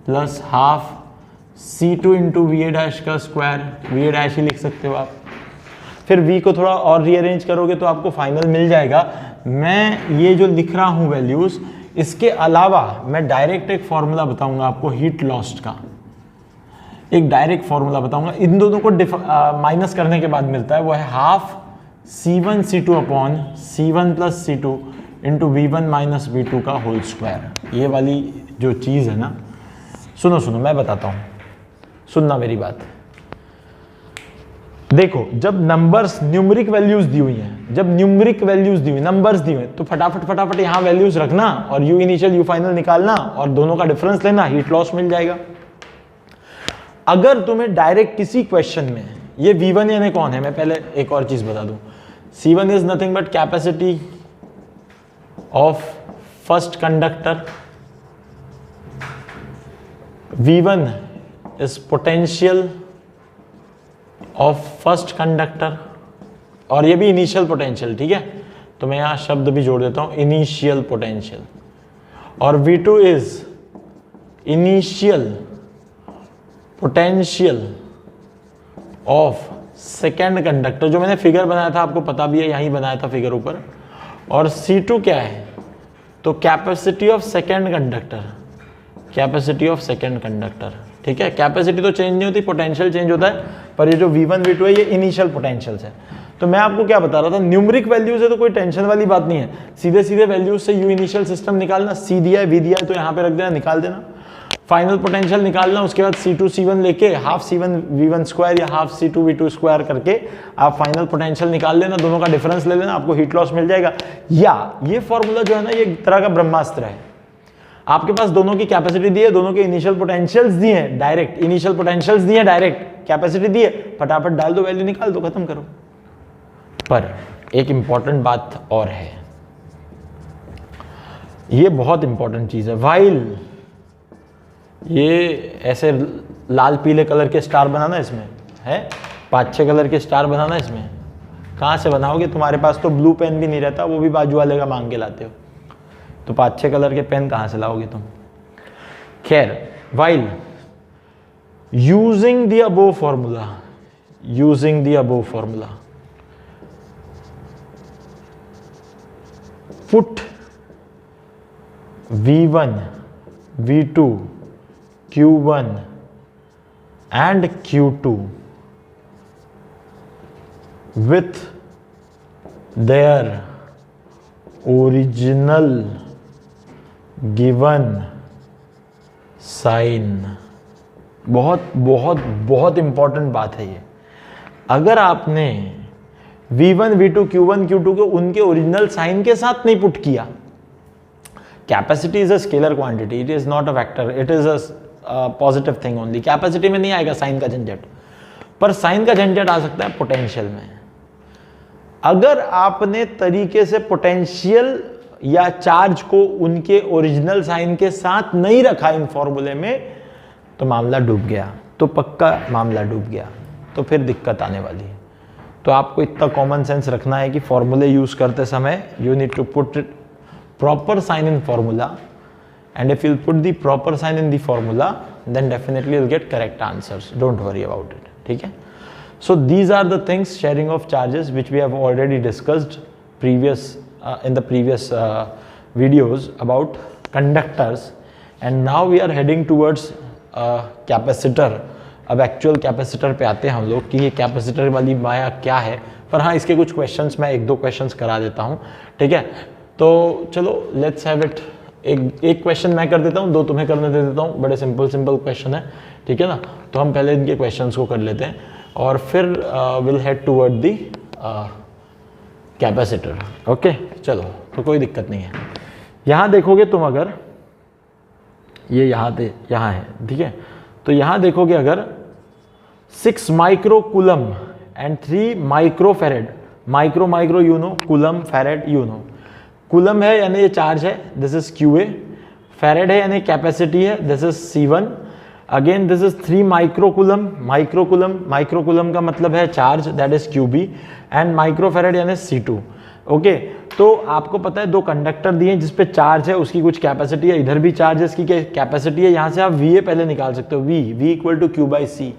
S1: plus half C2 into VA' का स्क्वायर, VA' ही लिख सकते हो आप। फिर V को थोड़ा और रीअरेंज करोगे तो आपको फाइनल मिल जाएगा। मैं ये जो लिख रहा हूँ वैल्यूज, इसके अलावा मैं डायरेक्ट एक फॉर्मूला बताऊंगा आपको हीट लॉस्ट का, एक डायरेक्ट फॉर्मूला बताऊंगा। इन दोनों को माइनस करने के बाद मिलता है, वो है half C1C2 upon C1 plus C2 into V1 minus V2 का होल स्क्वायर। ये वाली जो चीज़ है ना, सुनो मैं बताता हूँ, सुनना मेरी बात। देखो, जब नंबर्स न्यूमरिक वैल्यूज दी हुई हैं, जब न्यूमरिक वैल्यूज दी हुई, नंबर्स दी हुई, तो फटाफट यहाँ वैल्यूज रखना और U इनिशियल U फाइनल निकालना और दोनों का डिफरेंस लेना, हीट लॉस मिल जाएगा। अगर तुम्हें डायरेक्ट किसी क्वेश्चन में ये V1 यानी कौन है, मैं पहले एक और चीज बता दूं, C1 is nothing but capacity of first conductor, V1 is potential of first conductor, और ये भी इनिशियल पोटेंशियल, ठीक है। तो मैं यहां शब्द भी जोड़ देता हूं, इनिशियल पोटेंशियल। और V2 is initial potential of second conductor, जो मैंने फिगर बनाया था, आपको पता भी है, यहीं बनाया था फिगर ऊपर। और C2 क्या है? तो capacity of second conductor, capacity of second conductor, ठीक है। कैपेसिटी तो चेंज नहीं होती, पोटेंशियल चेंज होता है, पर ये जो V1 V2 है ये इनिशियल पोटेंशियल्स है। तो मैं आपको क्या बता रहा था, न्यूमरिक वैल्यूज है तो कोई टेंशन वाली बात नहीं है, सीधे वैल्यूज से U इनिशियल सिस्टम निकालना, C दिया है V दिया है तो यहाँ पे रख देना, निकाल देना। फाइनल पोटेंशियल निकालना, उसके बाद C2 C1 लेके हाफ C1 V1 स्क्वायर या हाफ C2 V2 स्क्वायर करके आप फाइनल पोटेंशियल निकाल लेना, दोनों का डिफरेंस ले लेना, आपको हीट लॉस मिल जाएगा। या ये फॉर्मूला जो है ना, ये एक तरह का ब्रह्मास्त्र है। आपके पास दोनों की कैपेसिटी दी है, दोनों के इनिशियल पोटेंशियल्स दिए हैं, डायरेक्ट इनिशियल पोटेंशियल्स दिए, डायरेक्ट कैपेसिटी दी है, फटाफट डाल दो, वैल्यू निकाल दो, खत्म करो। पर एक इंपॉर्टेंट बात और है, ये बहुत इंपॉर्टेंट चीज है। व्हाइल ये ऐसे लाल पीले कलर के स्टार बनाना इसमें है, 5-6 कलर के स्टार बनाना इसमें, कहाँ से बनाओगे? तुम्हारे पास तो ब्लू पेन भी नहीं रहता, वो भी बाजू वाले का मांग के लाते हो, तो 5-6 कलर के पेन कहाँ से लाओगे तुम? खैर, while using the above formula, using the above formula, put V1, V2, Q1 and Q2 with their original given sign। बहुत बहुत बहुत इंपॉर्टेंट बात है ये। अगर आपने V1, V2, Q1, Q2 को उनके ओरिजिनल साइन के साथ नहीं पुट किया, capacity is a scalar quantity, it is not a vector, it is a positive thing only. Capacity में नहीं आएगा साइन का झंझट, पर साइन का झंझट आ सकता है पोटेंशियल में। अगर आपने तरीके से पोटेंशियल या चार्ज को उनके ओरिजिनल साइन के साथ नहीं रखा इन फॉर्मूले में, तो मामला डूब गया, तो पक्का मामला डूब गया, तो फिर दिक्कत आने वाली है। तो आपको इतना कॉमन सेंस रखना है कि फॉर्मूले यूज करते समय you need to put proper sign in formula, and if you'll put the proper sign in the formula, then definitely you'll get correct answers. Don't worry about it. ठीक है? So these are the things, sharing of charges, which we have already discussed in the previous videos about conductors, and now we are heading towards capacitor. अब एक्चुअल कैपेसिटर पे आते हैं हम लोग कि ये कैपेसिटर वाली माया क्या है। पर हाँ, इसके कुछ क्वेश्चंस मैं एक दो क्वेश्चंस करा देता हूँ, ठीक है? तो चलो लेट्स हैव इट। एक क्वेश्चन मैं कर देता हूँ, दो तुम्हें करने दे देता हूँ। बड़े सिंपल क्वेश्चन है, ठीक है ना? तो हम पहले इनके क्वेश्चंस को कर लेते हैं और फिर will head toward the capacitor. Okay, चलो, तो कोई दिक्कत नहीं है। यहाँ देखोगे तुम, अगर ये यहाँ है, ठीक है? तो यहाँ देखोगे अगर 6 micro coulomb and 3 micro फेरेड, micro you know, coulomb फेरेड you know. Coulomb है यानी ये चार्ज है, दिस इज QA। फेरेड है यानी कैपेसिटी है, this is C1। Again this is 3 microcoulomb, microcoulomb का मतलब है charge, that is QB। And microfarad यानी C2। ओके, तो आपको पता है दो कंडक्टर दिए हैं जिसपे चार्ज है, उसकी कुछ कैपेसिटी है, इधर भी चार्ज है, इसकी कैपेसिटी है। यहाँ से आप VA पहले निकाल सकते हो, V equal to Q/C।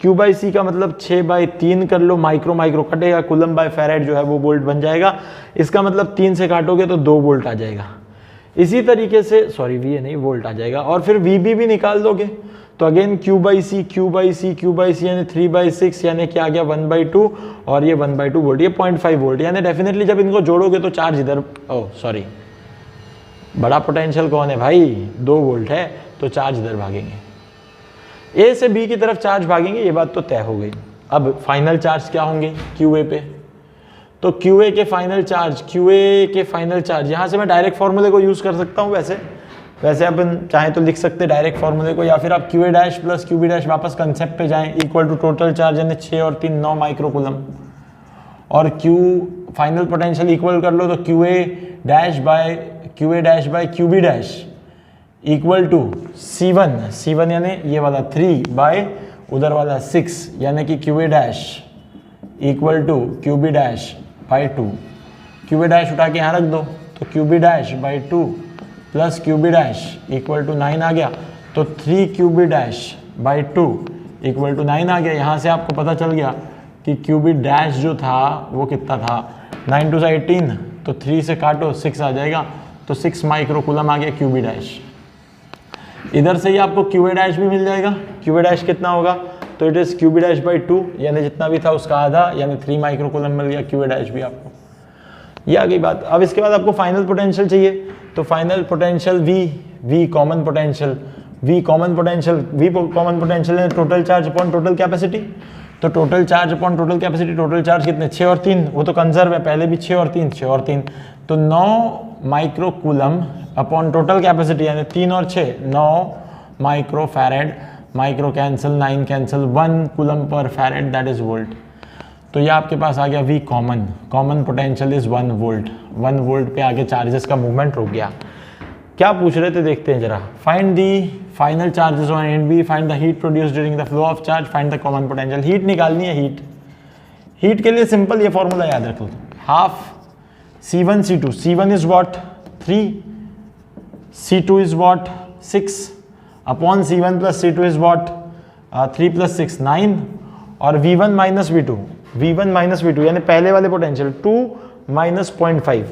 S1: Q/C का मतलब 6/3 कर लो, माइक्रो कटेगा, कूलम बाय फेरेड जो है वो वोल्ट बन जाएगा। इसका मतलब 3 से काटोगे तो 2 वोल्ट आ जाएगा। इसी तरीके से, सॉरी VA नहीं, वोल्ट आ जाएगा। और फिर VB भी निकाल दोगे तो अगेन Q/C यानी 3/6 यानी क्या आ गया 1/2, और ये 1/2 वोल्ट, ये 0.5 वोल्ट। यानी डेफिनेटली जब इनको जोड़ोगे तो चार्ज इधर, बड़ा पोटेंशियल कौन है भाई, 2 वोल्ट है, तो चार्ज इधर भागेंगे, A से B की तरफ चार्ज भागेंगे, ये बात तो तय हो गई। अब फाइनल चार्ज क्या होंगे QA पे, तो QA के फाइनल चार्ज, यहाँ से मैं डायरेक्ट फॉर्मूले को यूज कर सकता हूँ। वैसे अपन चाहे तो लिख सकते डायरेक्ट फॉर्मूले को, या फिर आप QA dash plus QB dash वापस कंसेप्ट पे जाएं, इक्वल टू टोटल चार्ज यानी 6 और 3 9 माइक्रोकूलम, और Q फाइनल पोटेंशियल इक्वल कर लो तो QA dash by QB dash equal to C1 यानी ये वाला 3 बाय उधर वाला 6 यानी कि QA dash equal to QB dash by 2। QA dash उठा के यहाँ रख दो तो QB dash by 2 plus QB dash equal to 9 आ गया, तो 3 QB dash by 2 equal to 9 आ गया। यहाँ से आपको पता चल गया कि QB डैश जो था वो कितना था, 9 2 18, तो 3 से काटो 6 आ जाएगा, तो 6 माइक्रोकूलम आ गया QB डैश। इधर से ही आपको QA डैश भी मिल जाएगा। QA डैश कितना होगा, तो it is QB dash by 2 यानी जितना भी था उसका आधा, यानी 3 माइक्रोकूलम मिल गया QA डैश भी आपको। ये आ गई बात। अब इसके बाद आपको फाइनल पोटेंशियल चाहिए, तो final potential V common potential है total charge upon total capacity. तो total charge upon total capacity, total charge कितने 6 और 3, वो तो कंजर्व है, पहले भी 6 और 3, तो 9 माइक्रोकूलम अपॉन टोटल कैपेसिटी यानी 3 और 6 9 microfarad, micro cancel 9 cancel 1 coulomb per farad, that is volt. तो ये आपके पास आ गया V common potential is 1 volt. 1 volt पे आगे चार्जेस का मूवमेंट रुक गया। क्या पूछ रहे थे देखते हैं जरा। Find the final charges on and B, find the heat produce during the flow of charge, find the common potential. Heat निकालनी है। हीट के लिए सिंपल ये फॉर्मूला याद रखो, half C1 C2, C1 is what 3, C2 is what 6 upon C1 plus C2 is what 3 plus 6 9, और V1 माइनस V2 यानी पहले वाले पोटेंशियल 2 माइनस 0.5,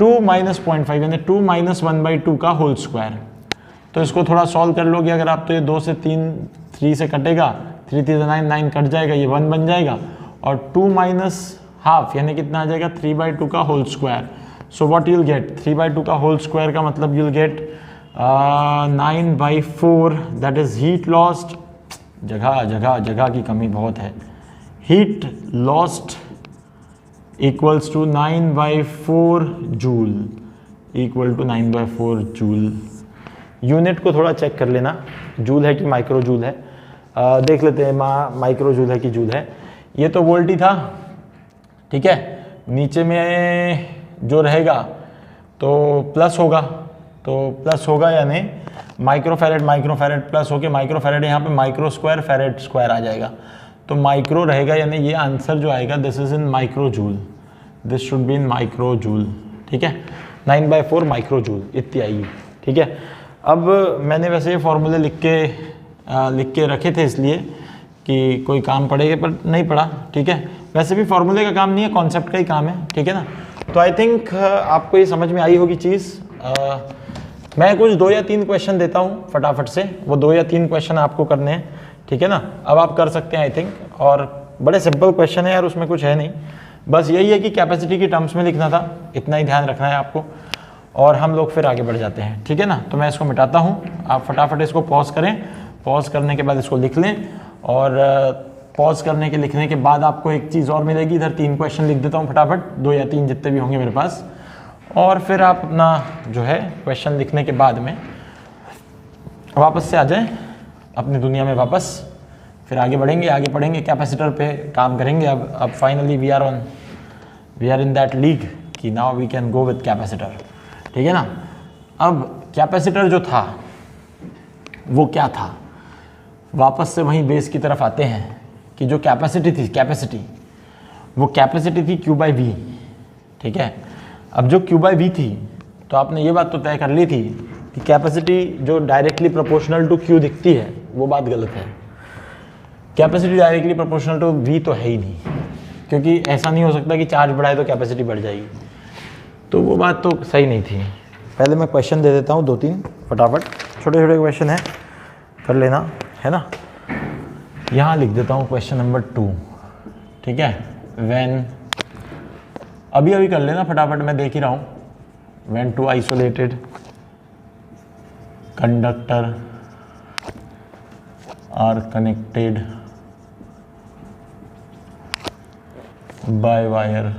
S1: 2 माइनस 0.5 यानी 2 माइनस 1/2 का होल स्क्वायर। तो इसको थोड़ा सॉल्व कर लोगे अगर आप, तो ये 2 से 3 से कटेगा, 3 3 9 9 कट जाएगा, ये 1 बन जाएगा, और 2 माइनस हाफ यानी कितना आ जाएगा 3/2 का whole square. So what you'll get, 3/2 का होल स्क्वायर का मतलब you'll get 9/4, that is heat lost. जगह की कमी बहुत है। Heat lost equals to 9/4 joule, equal to 9/4 joule. Unit को थोड़ा चेक कर लेना, जूल है कि माइक्रो जूल है। देख लेते हैं माइक्रो जूल है कि जूल है। ये तो वोल्ट ही था, ठीक है। नीचे में जो रहेगा तो प्लस होगा, तो प्लस होगा यानी माइक्रोफैरेड प्लस होके माइक्रोफैरेड, यहाँ पे माइक्रो स्क्वायर फैरेड स्क्वायर आ जाएगा, तो माइक्रो रहेगा, यानी ये आंसर जो आएगा this is in micro joule, this should be in micro joule, ठीक है। 9/4 माइक्रो जूल इतनी आएगी, ठीक है। अब मैंने वैसे ये फॉर्मूले लिख के रखे थे इसलिए कि कोई काम पड़ेगा, पर नहीं पड़ा, ठीक है। वैसे भी फॉर्मूले का काम नहीं है, कॉन्सेप्ट का ही काम है, ठीक है ना। तो आई थिंक आपको ये समझ में आई होगी चीज़। मैं कुछ 2 या 3 क्वेश्चन देता हूँ फटाफट से, वो 2 या 3 क्वेश्चन आपको करने हैं, ठीक है ना। अब आप कर सकते हैं आई थिंक, और बड़े सिंपल क्वेश्चन है यार, उसमें कुछ है नहीं, बस यही है कि कैपेसिटी की टर्म्स में लिखना था, इतना ही ध्यान रखना है आपको, और हम लोग फिर आगे बढ़ जाते हैं, ठीक है ना। तो मैं इसको मिटाता हूँ, आप फटाफट इसको पॉज करें, पॉज करने के बाद इसको लिख लें, और पॉज करने के लिखने के बाद आपको एक चीज़ और मिलेगी, इधर 3 क्वेश्चन लिख देता हूँ फटाफट, 2 या 3 जितने भी होंगे मेरे पास, और फिर आप अपना जो है क्वेश्चन लिखने के बाद में वापस से आ जाएं अपनी दुनिया में वापस, फिर आगे बढ़ेंगे, आगे पढ़ेंगे, कैपेसिटर पे काम करेंगे। अब finally we are in that league कि now we can go with capacitor, ठीक है ना। अब कैपेसिटर जो था वो क्या था, वापस से वहीं बेस की तरफ आते हैं कि जो कैपेसिटी थी, वो कैपेसिटी थी Q/V, ठीक है। अब जो Q/V थी, तो आपने ये बात तो तय कर ली थी कि कैपेसिटी जो डायरेक्टली प्रोपोर्शनल टू Q दिखती है वो बात गलत है। Capacity directly proportional to V तो है ही नहीं, क्योंकि ऐसा नहीं हो सकता कि चार्ज बढ़ाए तो कैपेसिटी बढ़ जाएगी, तो वो बात तो सही नहीं थी। पहले मैं क्वेश्चन दे देता हूँ 2-3 फटाफट, छोटे छोटे क्वेश्चन है, कर लेना, है ना। यहाँ लिख देता हूँ क्वेश्चन नंबर 2, ठीक है। व्हेन, अभी कर लेना फटाफट, मैं देख ही रहा हूँ। When 2 isolated conductor are connected by wire,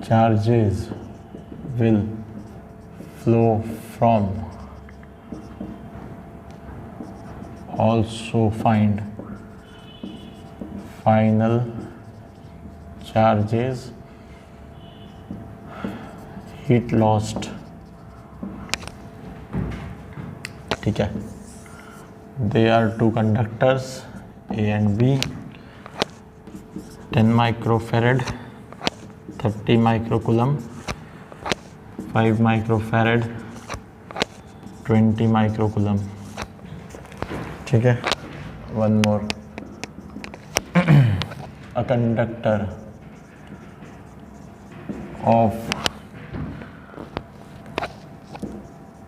S1: charges will flow from, also find final charges, heat lost, ठीक है। They are 2 conductors A and B, 10 microfarad, 30 microcoulomb, 5 microfarad, 20 microcoulomb, ठीक है। One more, a conductor of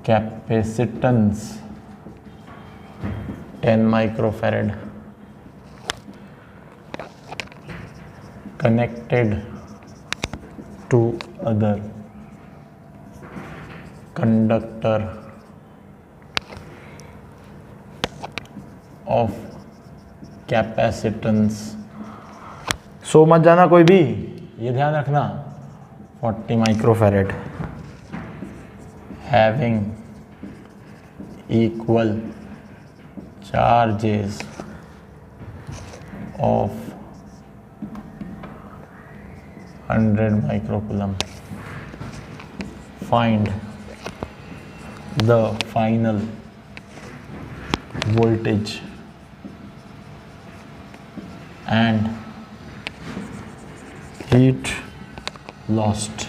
S1: capacitance 10 microfarad connected to other conductor of capacitance, सो मत जाना कोई भी, ये ध्यान रखना, 40 microfarad having equal charges of 100 microcoulomb. Find the final voltage and heat lost,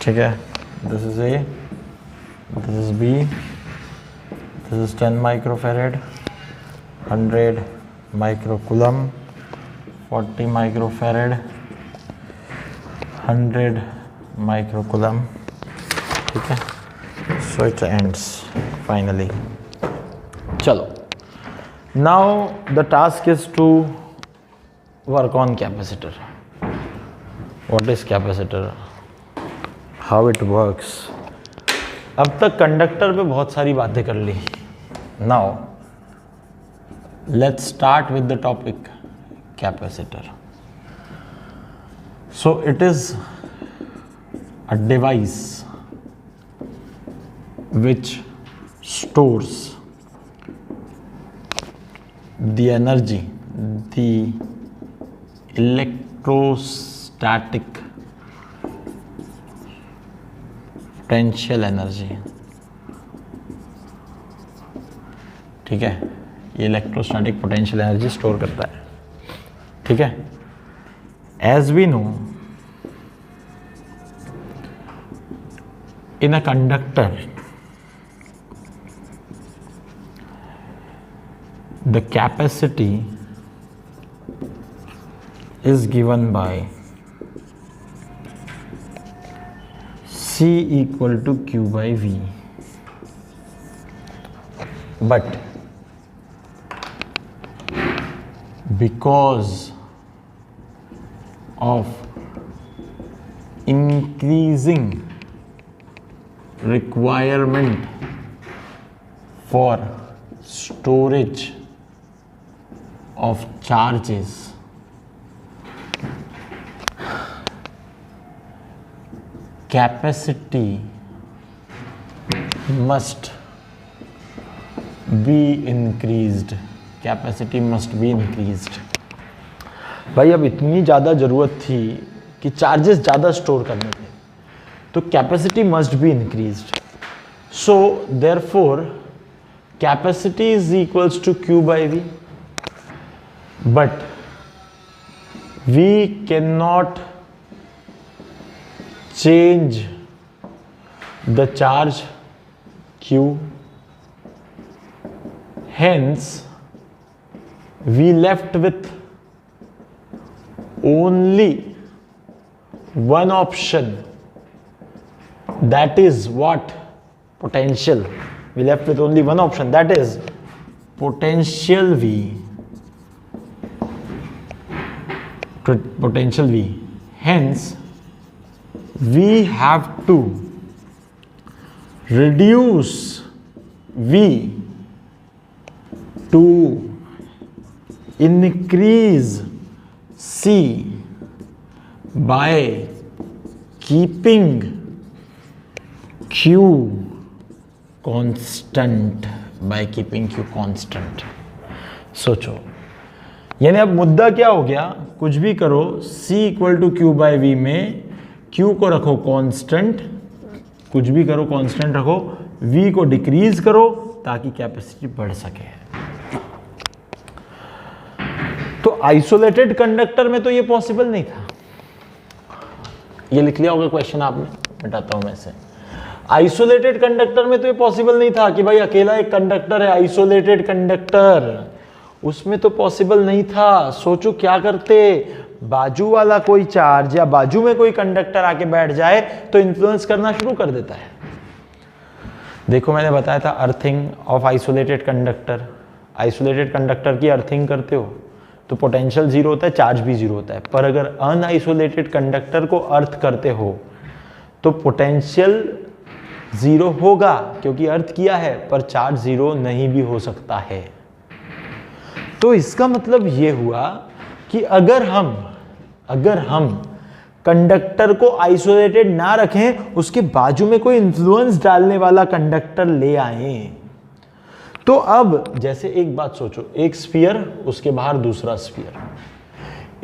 S1: ठीक है। This is A, this is B, this is 10 microfarad, 100, microcoulomb, 40 microfarad, 100 microcoulomb, ठीक है। So it ends finally. चलो, now the task is to work on capacitor. What is capacitor, how it works. अब तक कंडक्टर पे बहुत सारी बातें कर ली। Now let's start with the topic capacitor. So it is a device which stores the energy, the electrostatic potential energy, ठीक है, ये इलेक्ट्रोस्टैटिक पोटेंशियल एनर्जी स्टोर करता है, ठीक है। As we know, in a conductor the capacity is given by C equal to Q by V, but because of increasing requirement for storage of charges, capacity must be increased, capacity must be increased। भाई अब इतनी ज़्यादा ज़रूरत थी कि चार्जेस ज़्यादा स्टोर करने थे, तो capacity must be increased. So therefore capacity is equals to Q by V, but we cannot change the charge Q, hence we left with only one option, that is what? Potential. We left with only one option, that is potential V, potential V. Hence we have to reduce V to increase C by keeping Q constant, by keeping Q constant। सोचो, यानी अब मुद्दा क्या हो गया, कुछ भी करो, C equal to Q by V में Q को रखो कांस्टेंट, कुछ भी करो कांस्टेंट रखो, V को डिक्रीज करो ताकि कैपेसिटी बढ़ सके। तो आइसोलेटेड कंडक्टर में तो ये पॉसिबल नहीं था। ये लिख लिया होगा क्वेश्चन आपने, मिटाता हूं मैं से। आइसोलेटेड कंडक्टर में तो ये पॉसिबल नहीं था कि भाई अकेला एक कंडक्टर है, आइसोलेटेड कंडक्टर, उसमें तो पॉसिबल नहीं था। सोचो क्या करते, बाजू वाला कोई चार्ज या बाजू में कोई कंडक्टर आके बैठ जाए तो इन्फ्लुएंस करना शुरू कर देता है। देखो मैंने बताया था earthing of isolated conductor. Isolated conductor की अर्थिंग करते हो तो पोटेंशियल जीरो होता है, चार्ज भी जीरो होता है। पर अगर अनआइसोलेटेड कंडक्टर को अर्थ करते हो तो पोटेंशियल जीरो होगा क्योंकि अर्थ किया है, पर चार्ज जीरो नहीं भी हो सकता है। तो इसका मतलब ये हुआ कि अगर हम कंडक्टर को आइसोलेटेड ना रखें, उसके बाजू में कोई इन्फ्लुएंस डालने वाला कंडक्टर ले आए, तो अब जैसे एक बात सोचो, एक स्फीयर, उसके बाहर दूसरा स्फीयर।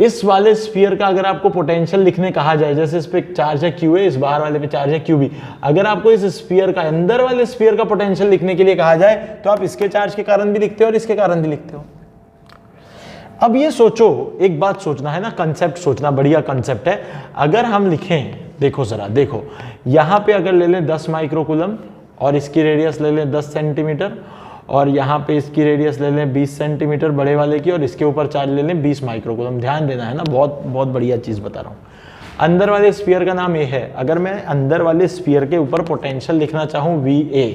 S1: इस वाले स्फीयर का अगर आपको पोटेंशियल लिखने कहा जाए, जैसे इस पे चार्ज है क्यू ए, इस बाहर वाले पे चार्ज है क्यू बी, अगर आपको इस स्फीयर का, अंदर वाले स्फीयर का पोटेंशियल लिखने के लिए कहा जाए तो आप इसके चार्ज के कारण भी लिखते हो और इसके कारण भी लिखते हो। अब ये सोचो, एक बात सोचना है ना, कंसेप्ट सोचना, बढ़िया कंसेप्ट है। अगर हम लिखें, देखो जरा, देखो यहां पे अगर ले लें 10 माइक्रोकूलम और इसकी रेडियस ले लें 10 सेंटीमीटर, और यहाँ पे इसकी रेडियस ले लें 20 सेंटीमीटर बड़े वाले की, और इसके ऊपर चार्ज ले लें 20 माइक्रोकूलम। ध्यान देना है ना, बहुत बहुत बढ़िया चीज़ बता रहा हूँ। अंदर वाले स्फीयर का नाम ए है। अगर मैं अंदर वाले स्फीयर के ऊपर पोटेंशियल लिखना चाहूँ VA,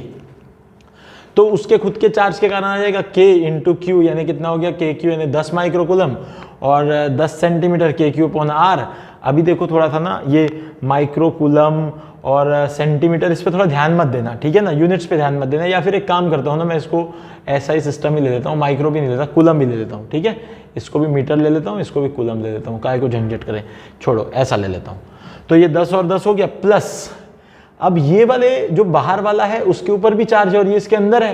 S1: तो उसके खुद के चार्ज के कारण आ जाएगा K इंटू क्यू, यानी कितना हो गया KQ, यानी 10 माइक्रोकूलम, और 10 सेंटीमीटर KQ/R। अभी देखो थोड़ा था ना ये माइक्रोकूलम और सेंटीमीटर, इस पे थोड़ा ध्यान मत देना, ठीक है ना, यूनिट्स पे ध्यान मत देना। या फिर एक काम करता हूँ ना, मैं इसको ऐसा ही सिस्टम ही ले लेता हूँ, माइक्रो भी नहीं लेता, कूलम भी ले लेता हूँ, ठीक है। इसको भी मीटर ले लेता हूँ, इसको भी कूलम ले लेता हूँ, काहे को झंझट करें, छोड़ो, ऐसा ले लेता हूँ। तो ये 10 और 10 हो गया, प्लस अब ये वाले जो बाहर वाला है उसके ऊपर भी चार्ज है और ये इसके अंदर है।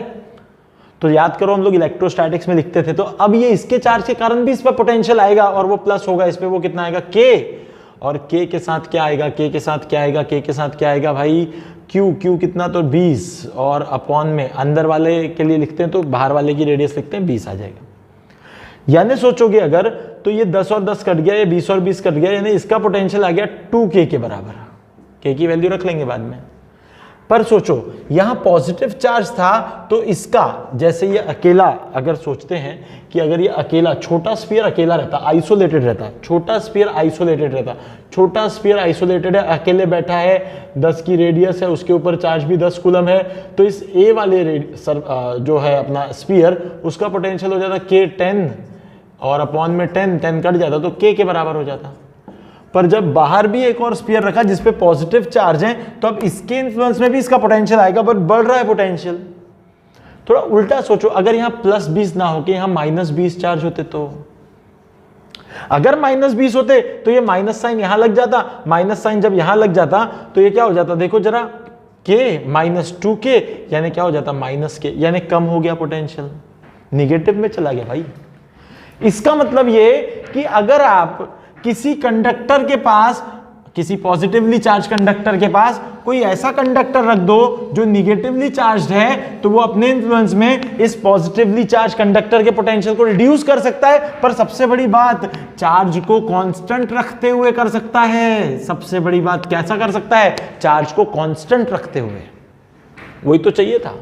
S1: तो याद करो हम लोग इलेक्ट्रोस्टैटिक्स में लिखते थे, तो अब ये इसके चार्ज के कारण भी इस पर पोटेंशियल आएगा और वो प्लस होगा इस पे, वो कितना आएगा K, और K के साथ क्या आएगा, K के साथ क्या आएगा, K के साथ क्या आएगा भाई Q कितना, तो 20, और अपॉन में अंदर वाले के लिए लिखते हैं तो बाहर वाले की रेडियस लिखते हैं 20 आ जाएगा। यानी सोचोगे अगर तो ये 10 और 10 कट गया, ये 20 और 20 कट गया, यानी इसका पोटेंशियल आ गया 2K के बराबर। K की वैल्यू रख लेंगे बाद में। पर सोचो यहां पॉजिटिव चार्ज था, तो इसका जैसे ये अकेला अगर सोचते हैं कि अगर ये अकेला छोटा स्फीयर अकेला रहता, आइसोलेटेड रहता, छोटा स्फीयर आइसोलेटेड रहता, छोटा स्फीयर आइसोलेटेड है, अकेले बैठा है, 10 की रेडियस है, उसके ऊपर चार्ज भी 10 कूलम है, तो इस ए वाले जो है अपना स्फीयर, उसका पोटेंशियल हो जाता K 10 और अपॉन में 10 कट जाता तो K के बराबर हो जाता। पर जब बाहर भी एक और स्फीयर रखा जिसपे पॉजिटिव चार्ज है, तो अब इसके इन्फ्लुएंस में भी इसका पोटेंशियल आएगा, पर बढ़ रहा है पोटेंशियल। थोड़ा उल्टा सोचो, अगर यहां +20 ना होके यहां -20 चार्ज होते, तो अगर -20 होते तो ये माइनस साइन यहां लग जाता, माइनस साइन जब यहां लग जाता तो ये क्या हो जाता, देखो जरा, K -2K, यानी क्या हो जाता -K, यानी कम हो गया पोटेंशियल, निगेटिव में चला गया भाई। इसका मतलब ये कि अगर आप किसी कंडक्टर के पास, किसी पॉजिटिवली चार्ज कंडक्टर के पास कोई ऐसा कंडक्टर रख दो जो निगेटिवली चार्ज्ड है, तो वो अपने इन्फ्लुएंस में इस पॉजिटिवली चार्ज कंडक्टर के पोटेंशियल को रिड्यूस कर सकता है। पर सबसे बड़ी बात, चार्ज को कांस्टेंट रखते हुए कर सकता है। सबसे बड़ी बात, कैसा कर सकता है, चार्ज को कांस्टेंट रखते हुए। वही तो चाहिए था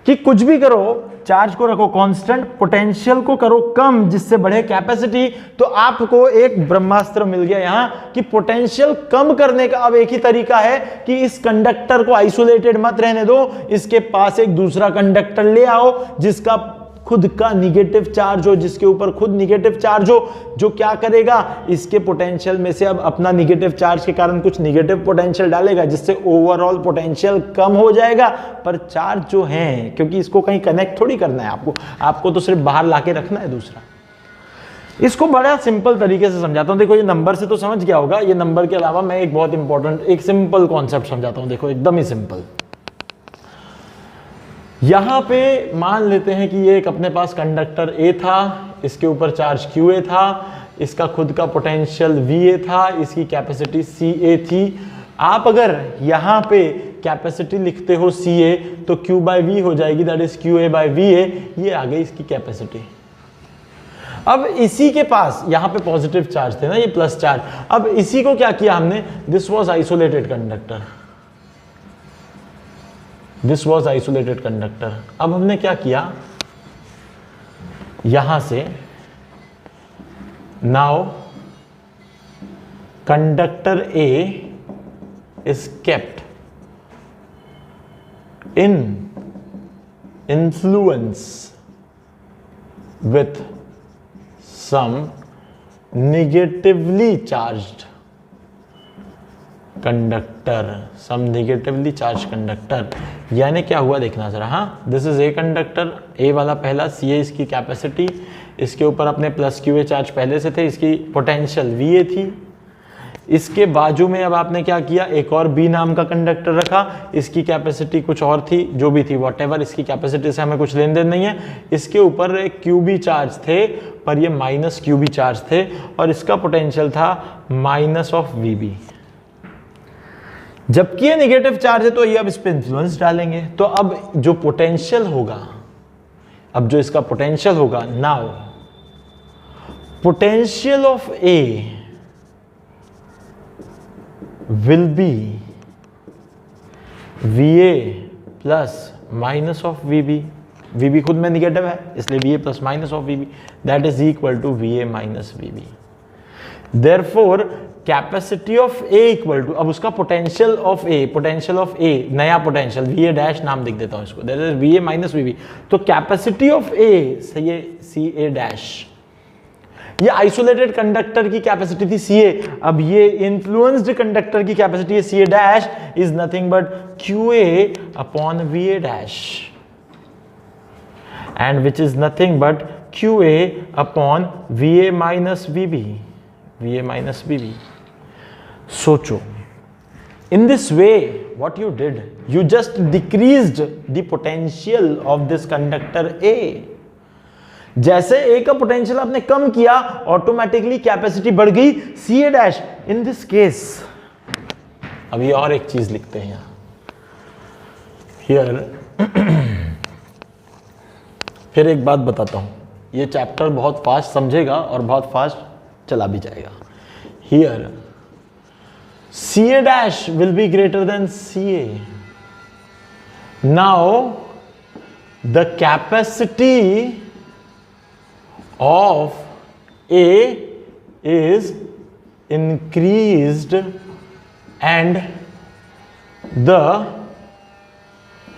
S1: कि कुछ भी करो, चार्ज को रखो कांस्टेंट, पोटेंशियल को करो कम जिससे बढ़े कैपेसिटी। तो आपको एक ब्रह्मास्त्र मिल गया यहां कि पोटेंशियल कम करने का अब एक ही तरीका है कि इस कंडक्टर को आइसोलेटेड मत रहने दो, इसके पास एक दूसरा कंडक्टर ले आओ जिसका खुद का निगेटिव चार्ज हो, जिसके ऊपर खुद निगेटिव चार्ज हो, जो क्या करेगा, इसके पोटेंशियल में से अब अपना निगेटिव चार्ज के कारण कुछ निगेटिव पोटेंशियल डालेगा, जिससे ओवरऑल पोटेंशियल कम हो जाएगा। पर चार्ज जो है, क्योंकि इसको कहीं कनेक्ट थोड़ी करना है आपको तो सिर्फ बाहर लाके रखना है दूसरा। इसको बड़ा सिंपल तरीके से समझाता हूं। देखो ये नंबर से तो समझ गया होगा, ये नंबर के अलावा मैं एक बहुत इंपॉर्टेंट एक सिंपल कॉन्सेप्ट समझाता हूं। देखो एकदम ही सिंपल, यहां पे मान लेते हैं कि ये एक अपने पास कंडक्टर A था, इसके ऊपर चार्ज QA था, इसका खुद का पोटेंशियल VA था, इसकी कैपेसिटी CA थी। आप अगर यहां पे कैपेसिटी लिखते हो CA तो Q/V हो जाएगी, दैट इज QA/VA। ये आ गई इसकी कैपेसिटी। अब इसी के पास यहां पे पॉजिटिव चार्ज थे ना, ये प्लस चार्ज। अब इसी को क्या किया हमने, this was isolated conductor, this was isolated conductor. अब हमने क्या किया, यहां से now conductor A is kept in influence with some negatively charged conductor, some negatively charge conductor. यानी क्या हुआ देखना जरा, हाँ, this is a conductor, A वाला पहला, CA इसकी कैपेसिटी, इसके ऊपर अपने प्लस QA चार्ज पहले से थे, इसकी पोटेंशियल VA थी। इसके बाजू में अब आपने क्या किया, एक और B नाम का कंडक्टर रखा, इसकी कैपेसिटी कुछ और थी, जो भी थी व्हाटएवर, इसकी कैपेसिटी से हमें कुछ लेन देन नहीं है। इसके ऊपर एक QB चार्ज थे, पर ये माइनस QB चार्ज थे, और इसका पोटेंशियल था -VB। जबकि ये निगेटिव चार्ज है तो ये अब इस पे इन्फ्लुएंस डालेंगे, तो अब जो पोटेंशियल होगा, अब जो इसका पोटेंशियल होगा, now potential of A will be VA plus minus of VB। VB खुद में निगेटिव है, इसलिए VA plus minus of VB that is equal to VA minus VB। Therefore capacity of A equal to, अब उसका पोटेंशियल ऑफ A, नया पोटेंशियल VA डैश नाम लिख देता हूं इसको, that is VA minus VB। तो कैपेसिटी ऑफ A से ये CA डैश, ये आइसोलेटेड कंडक्टर की कैपेसिटी थी CA, अब ये इन्फ्लुएंस्ड कंडक्टर की कैपेसिटी है CA dash is nothing but QA upon VA dash, and which is nothing but QA upon VA minus VB, VA minus VB। सोचो, in this way what you did, you just decreased the potential of this conductor A। जैसे A का पोटेंशियल आपने कम किया, ऑटोमेटिकली कैपेसिटी बढ़ गई CA dash in this case. अभी और एक चीज लिखते हैं यहां, हियर फिर एक बात बताता हूं, ये चैप्टर बहुत फास्ट समझेगा और बहुत फास्ट चला भी जाएगा। Here CA dash will be greater than CA. Now the capacity of A is increased and the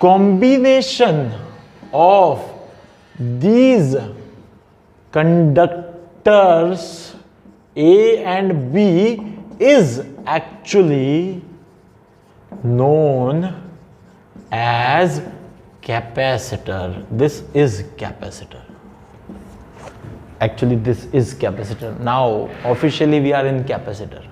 S1: combination of these conductors A and B is actually known as capacitor. This is capacitor. Actually this is capacitor. Now officially we are in capacitor.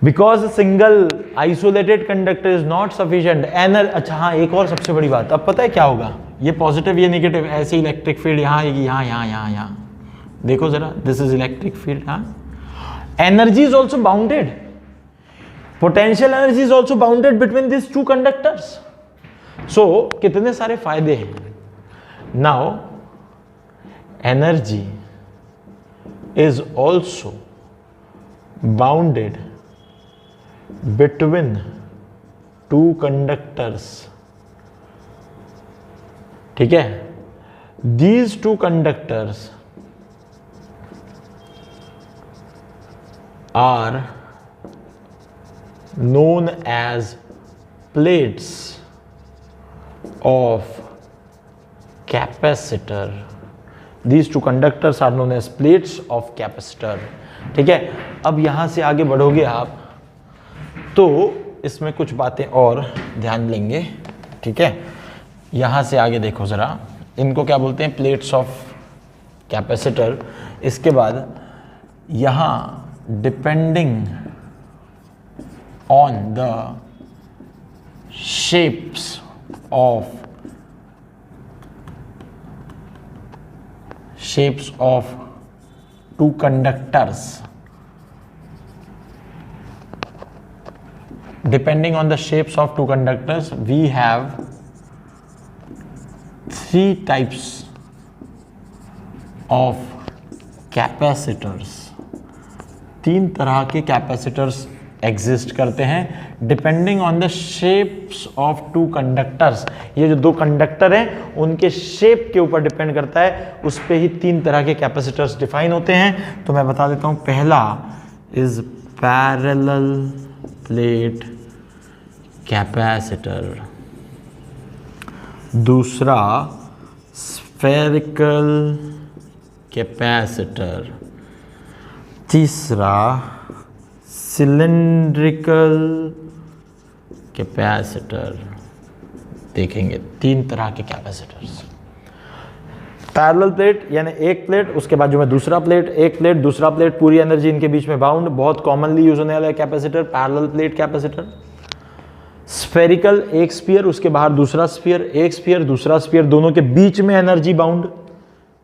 S1: Because a single isolated conductor is not sufficient energy। अच्छा हाँ, एक और सबसे बड़ी बात, अब पता है क्या होगा, ये पॉजिटिव ये नेगेटिव, ऐसे इलेक्ट्रिक फील्ड यहाँ यहाँ देखो जरा, दिस इज इलेक्ट्रिक फील्ड। हाँ, energy is also bounded, potential energy is also bounded between these two conductors। so कितने सारे फायदे हैं। now energy is also bounded between two conductors, ठीक है। these two conductors are known as plates of capacitor। These two conductors are known as plates of capacitor। ठीक है, अब यहां से आगे बढ़ोगे आप तो इसमें कुछ बातें और ध्यान लेंगे। ठीक है, यहां से आगे देखो जरा, इनको क्या बोलते हैं, प्लेट्स ऑफ कैपेसिटर। इसके बाद यहां depending on the shapes of two conductors, depending on the shapes of two conductors we have three types of capacitors। तीन तरह के कैपेसिटर्स एग्जिस्ट करते हैं depending on the shapes of two conductors. ये जो दो कंडक्टर हैं उनके शेप के ऊपर डिपेंड करता है, उस पे ही तीन तरह के कैपेसिटर्स डिफाइन होते हैं। तो मैं बता देता हूं, पहला इज पैरेलल प्लेट कैपेसिटर, दूसरा स्फेरिकल कैपेसिटर, तीसरा सिलेंड्रिकल कैपेसिटर। देखेंगे तीन तरह के कैपेसिटर्स। पैरेलल प्लेट यानी एक प्लेट, उसके बाद जो है दूसरा प्लेट, एक प्लेट दूसरा प्लेट, पूरी एनर्जी इनके बीच में बाउंड, बहुत कॉमनली यूज होने वाला capacitor parallel plate capacitor. Spherical, एक स्फीयर उसके बाहर दूसरा स्फीयर, एक स्फीयर दूसरा स्फीयर, दोनों के बीच में एनर्जी बाउंड,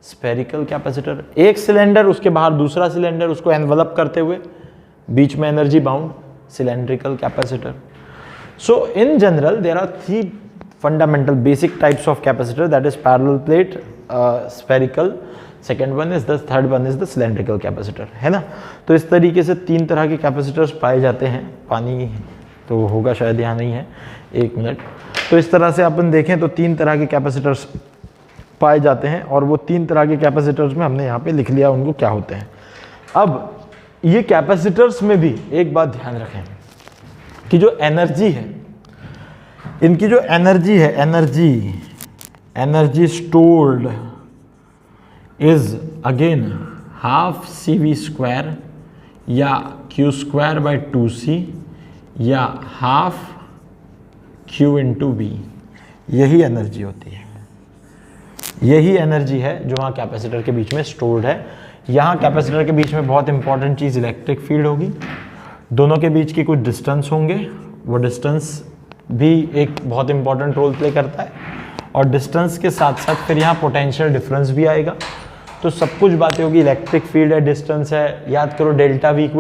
S1: स्फेरिकल कैपेसिटर। एक सिलेंडर उसके बाहर दूसरा सिलेंडर, उसको एनवलप करते हुए बीच में energy bound, cylindrical capacitor. So in general there are three fundamental basic types of capacitor, that is parallel plate, spherical, second one is the, third one is the cylindrical capacitor, है ना। तो इस तरीके से तीन तरह के कैपेसिटर्स पाए जाते हैं। पानी तो होगा शायद, यहाँ नहीं है, एक मिनट। तो इस तरह से अपन देखें तो 3 तरह के कैपेसिटर्स पाए जाते हैं और वो 3 तरह के कैपेसिटर्स में हमने यहाँ पे लिख लिया उनको क्या होते हैं। अब ये कैपेसिटर्स में भी एक बात ध्यान रखें कि जो एनर्जी है, इनकी जो एनर्जी है, energy stored is again half CV² या Q²/2C या हाफ Q/V, यही एनर्जी होती है, यही एनर्जी है जो वहाँ कैपेसिटर के बीच में स्टोर्ड है। यहाँ कैपेसिटर के बीच में बहुत इंपॉर्टेंट चीज़ इलेक्ट्रिक फील्ड होगी, दोनों के बीच की कुछ डिस्टेंस होंगे, वो डिस्टेंस भी एक बहुत इंपॉर्टेंट रोल प्ले करता है, और डिस्टेंस के साथ साथ फिर यहाँ पोटेंशियल डिफरेंस भी आएगा। तो सब कुछ बातें होगी, इलेक्ट्रिक फील्ड है, डिस्टेंस है, याद करो delta V =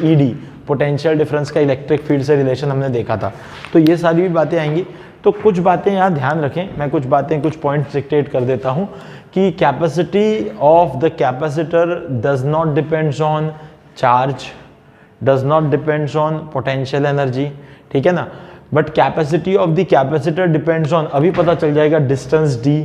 S1: ED, potential difference का इलेक्ट्रिक फील्ड से रिलेशन हमने देखा था। तो ये सारी भी बातें आएंगी। तो कुछ बातें यहाँ ध्यान रखें, मैं कुछ पॉइंट्स डिक्टेट कर देता हूँ कि capacity of the capacitor does not depends on charge, does not depends on potential energy, ठीक है ना, but capacity of the capacitor depends on, अभी पता चल जाएगा, डिस्टेंस d,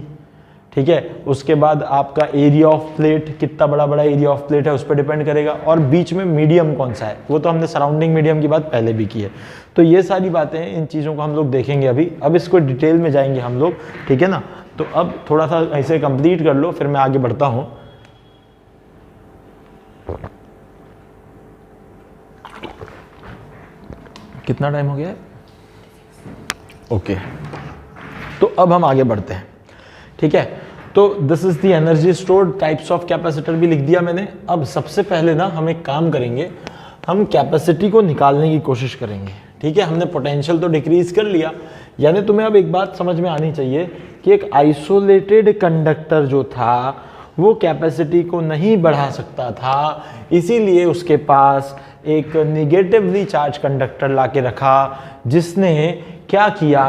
S1: ठीक है, उसके बाद आपका एरिया ऑफ प्लेट, कितना बड़ा एरिया ऑफ प्लेट है उस पर डिपेंड करेगा, और बीच में मीडियम कौन सा है, वो तो हमने सराउंडिंग मीडियम की बात पहले भी की है। तो ये सारी बातें हैं, इन चीज़ों को हम लोग देखेंगे अभी, अब इसको डिटेल में जाएंगे हम लोग, ठीक है ना। तो अब थोड़ा सा ऐसे कंप्लीट कर लो, फिर मैं आगे बढ़ता हूँ। कितना टाइम हो गया है? ओके, तो अब हम आगे बढ़ते हैं, ठीक है। तो this is the energy stored, types of capacitor भी लिख दिया मैंने। अब सबसे पहले ना हम एक काम करेंगे, हम कैपेसिटी को निकालने की कोशिश करेंगे, ठीक है। हमने पोटेंशियल तो डिक्रीज कर लिया, यानी तुम्हें अब एक बात समझ में आनी चाहिए कि एक आइसोलेटेड कंडक्टर जो था वो कैपेसिटी को नहीं बढ़ा सकता था, इसीलिए उसके पास एक निगेटिवली चार्ज कंडक्टर लाके रखा, जिसने क्या किया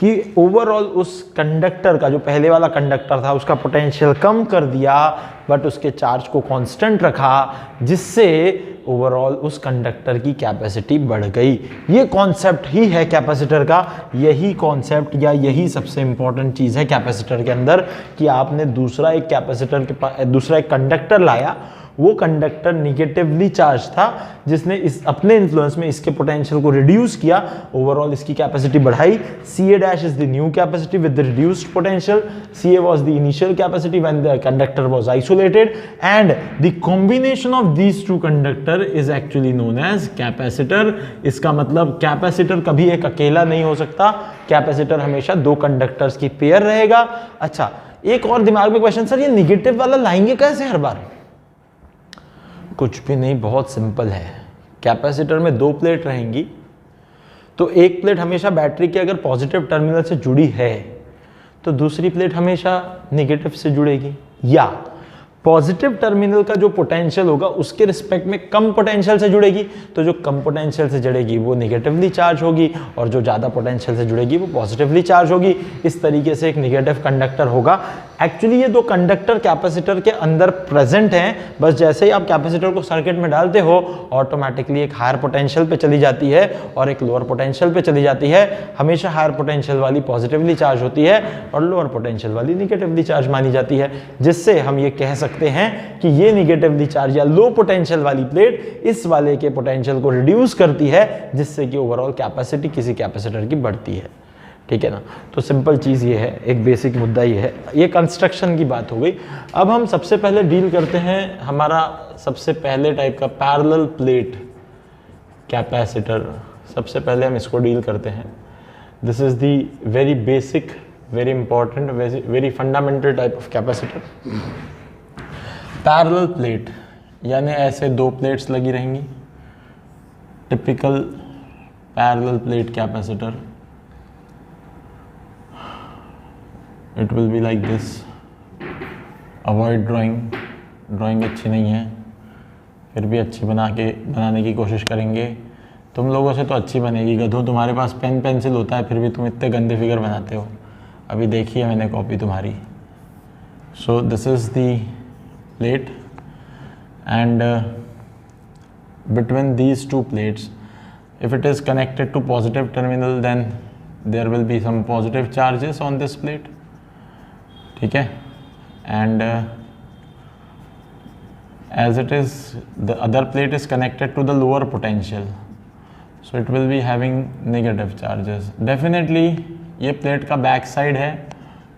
S1: कि ओवरऑल उस कंडक्टर का, जो पहले वाला कंडक्टर था, उसका पोटेंशियल कम कर दिया, बट उसके चार्ज को कांस्टेंट रखा, जिससे ओवरऑल उस कंडक्टर की कैपेसिटी बढ़ गई। ये कॉन्सेप्ट ही है कैपेसिटर का, यही कॉन्सेप्ट या यही सबसे इंपॉर्टेंट चीज़ है कैपेसिटर के अंदर, कि आपने दूसरा एक कैपेसिटर के पास दूसरा एक कंडक्टर लाया, वो कंडक्टर निगेटिवली चार्ज था, जिसने इस अपने इन्फ्लुएंस में इसके पोटेंशियल को रिड्यूस किया, ओवरऑल इसकी कैपेसिटी बढ़ाई। Ca' is the new capacity with the reduced potential, Ca was the initial capacity when the conductor was isolated, and the combination of these two conductor is actually known as capacitor। इसका मतलब कैपेसिटर कभी एक अकेला नहीं हो सकता, कैपेसिटर हमेशा दो कंडक्टर्स की पेयर रहेगा। अच्छा, एक और दिमाग में क्वेश्चन, सर ये निगेटिव वाला लाएंगे कैसे हर बार? कुछ भी नहीं, बहुत सिंपल है। कैपेसिटर में दो प्लेट रहेंगी, तो एक प्लेट हमेशा बैटरी के अगर पॉजिटिव टर्मिनल से जुड़ी है तो दूसरी प्लेट हमेशा नेगेटिव से जुड़ेगी, या पॉजिटिव टर्मिनल का जो पोटेंशियल होगा उसके रिस्पेक्ट में कम पोटेंशियल से जुड़ेगी, तो जो कम पोटेंशियल से जुड़ेगी वो नेगेटिवली चार्ज होगी, और जो ज़्यादा पोटेंशियल से जुड़ेगी वो पॉजिटिवली चार्ज होगी। इस तरीके से एक नेगेटिव कंडक्टर होगा। एक्चुअली ये दो कंडक्टर कैपेसिटर के अंदर प्रेजेंट हैं, बस जैसे ही आप कैपेसिटर को सर्किट में डालते हो ऑटोमेटिकली एक हायर पोटेंशियल पे चली जाती है और एक लोअर पोटेंशियल पे चली जाती है। हमेशा हायर पोटेंशियल वाली पॉजिटिवली चार्ज होती है और लोअर पोटेंशियल वाली निगेटिवली चार्ज मानी जाती है, जिससे हम ये कह सकते हैं कि ये निगेटिवली चार्ज या लो पोटेंशियल वाली प्लेट इस वाले के पोटेंशियल को रिड्यूस करती है, जिससे कि ओवरऑल कैपेसिटी किसी कैपेसिटर की बढ़ती है। ठीक है ना। तो सिंपल चीज़ ये है, एक बेसिक मुद्दा ये है। ये कंस्ट्रक्शन की बात हो गई। अब हम सबसे पहले डील करते हैं हमारा सबसे पहले टाइप का पैरेलल प्लेट कैपेसिटर। सबसे पहले हम इसको डील करते हैं। This is the very basic, very important, very fundamental type of capacitor. Parallel plate यानी ऐसे दो प्लेट्स लगी रहेंगी, typical parallel plate capacitor. It will be like this. Avoid drawing अच्छी नहीं है, फिर भी अच्छी बनाने की कोशिश करेंगे। तुम लोगों से तो अच्छी बनेगी, गधों, तुम्हारे पास पेन पेंसिल होता है फिर भी तुम इतने गंदे फिगर बनाते हो। अभी देखिए मैंने कॉपी तुम्हारी। So this is the plate and between these two plates if it is connected to positive terminal then there will be some positive charges on this plate, ठीक है, and as it is the other plate is connected to the lower potential, so it will be having negative charges. Definitely ये प्लेट का बैक साइड है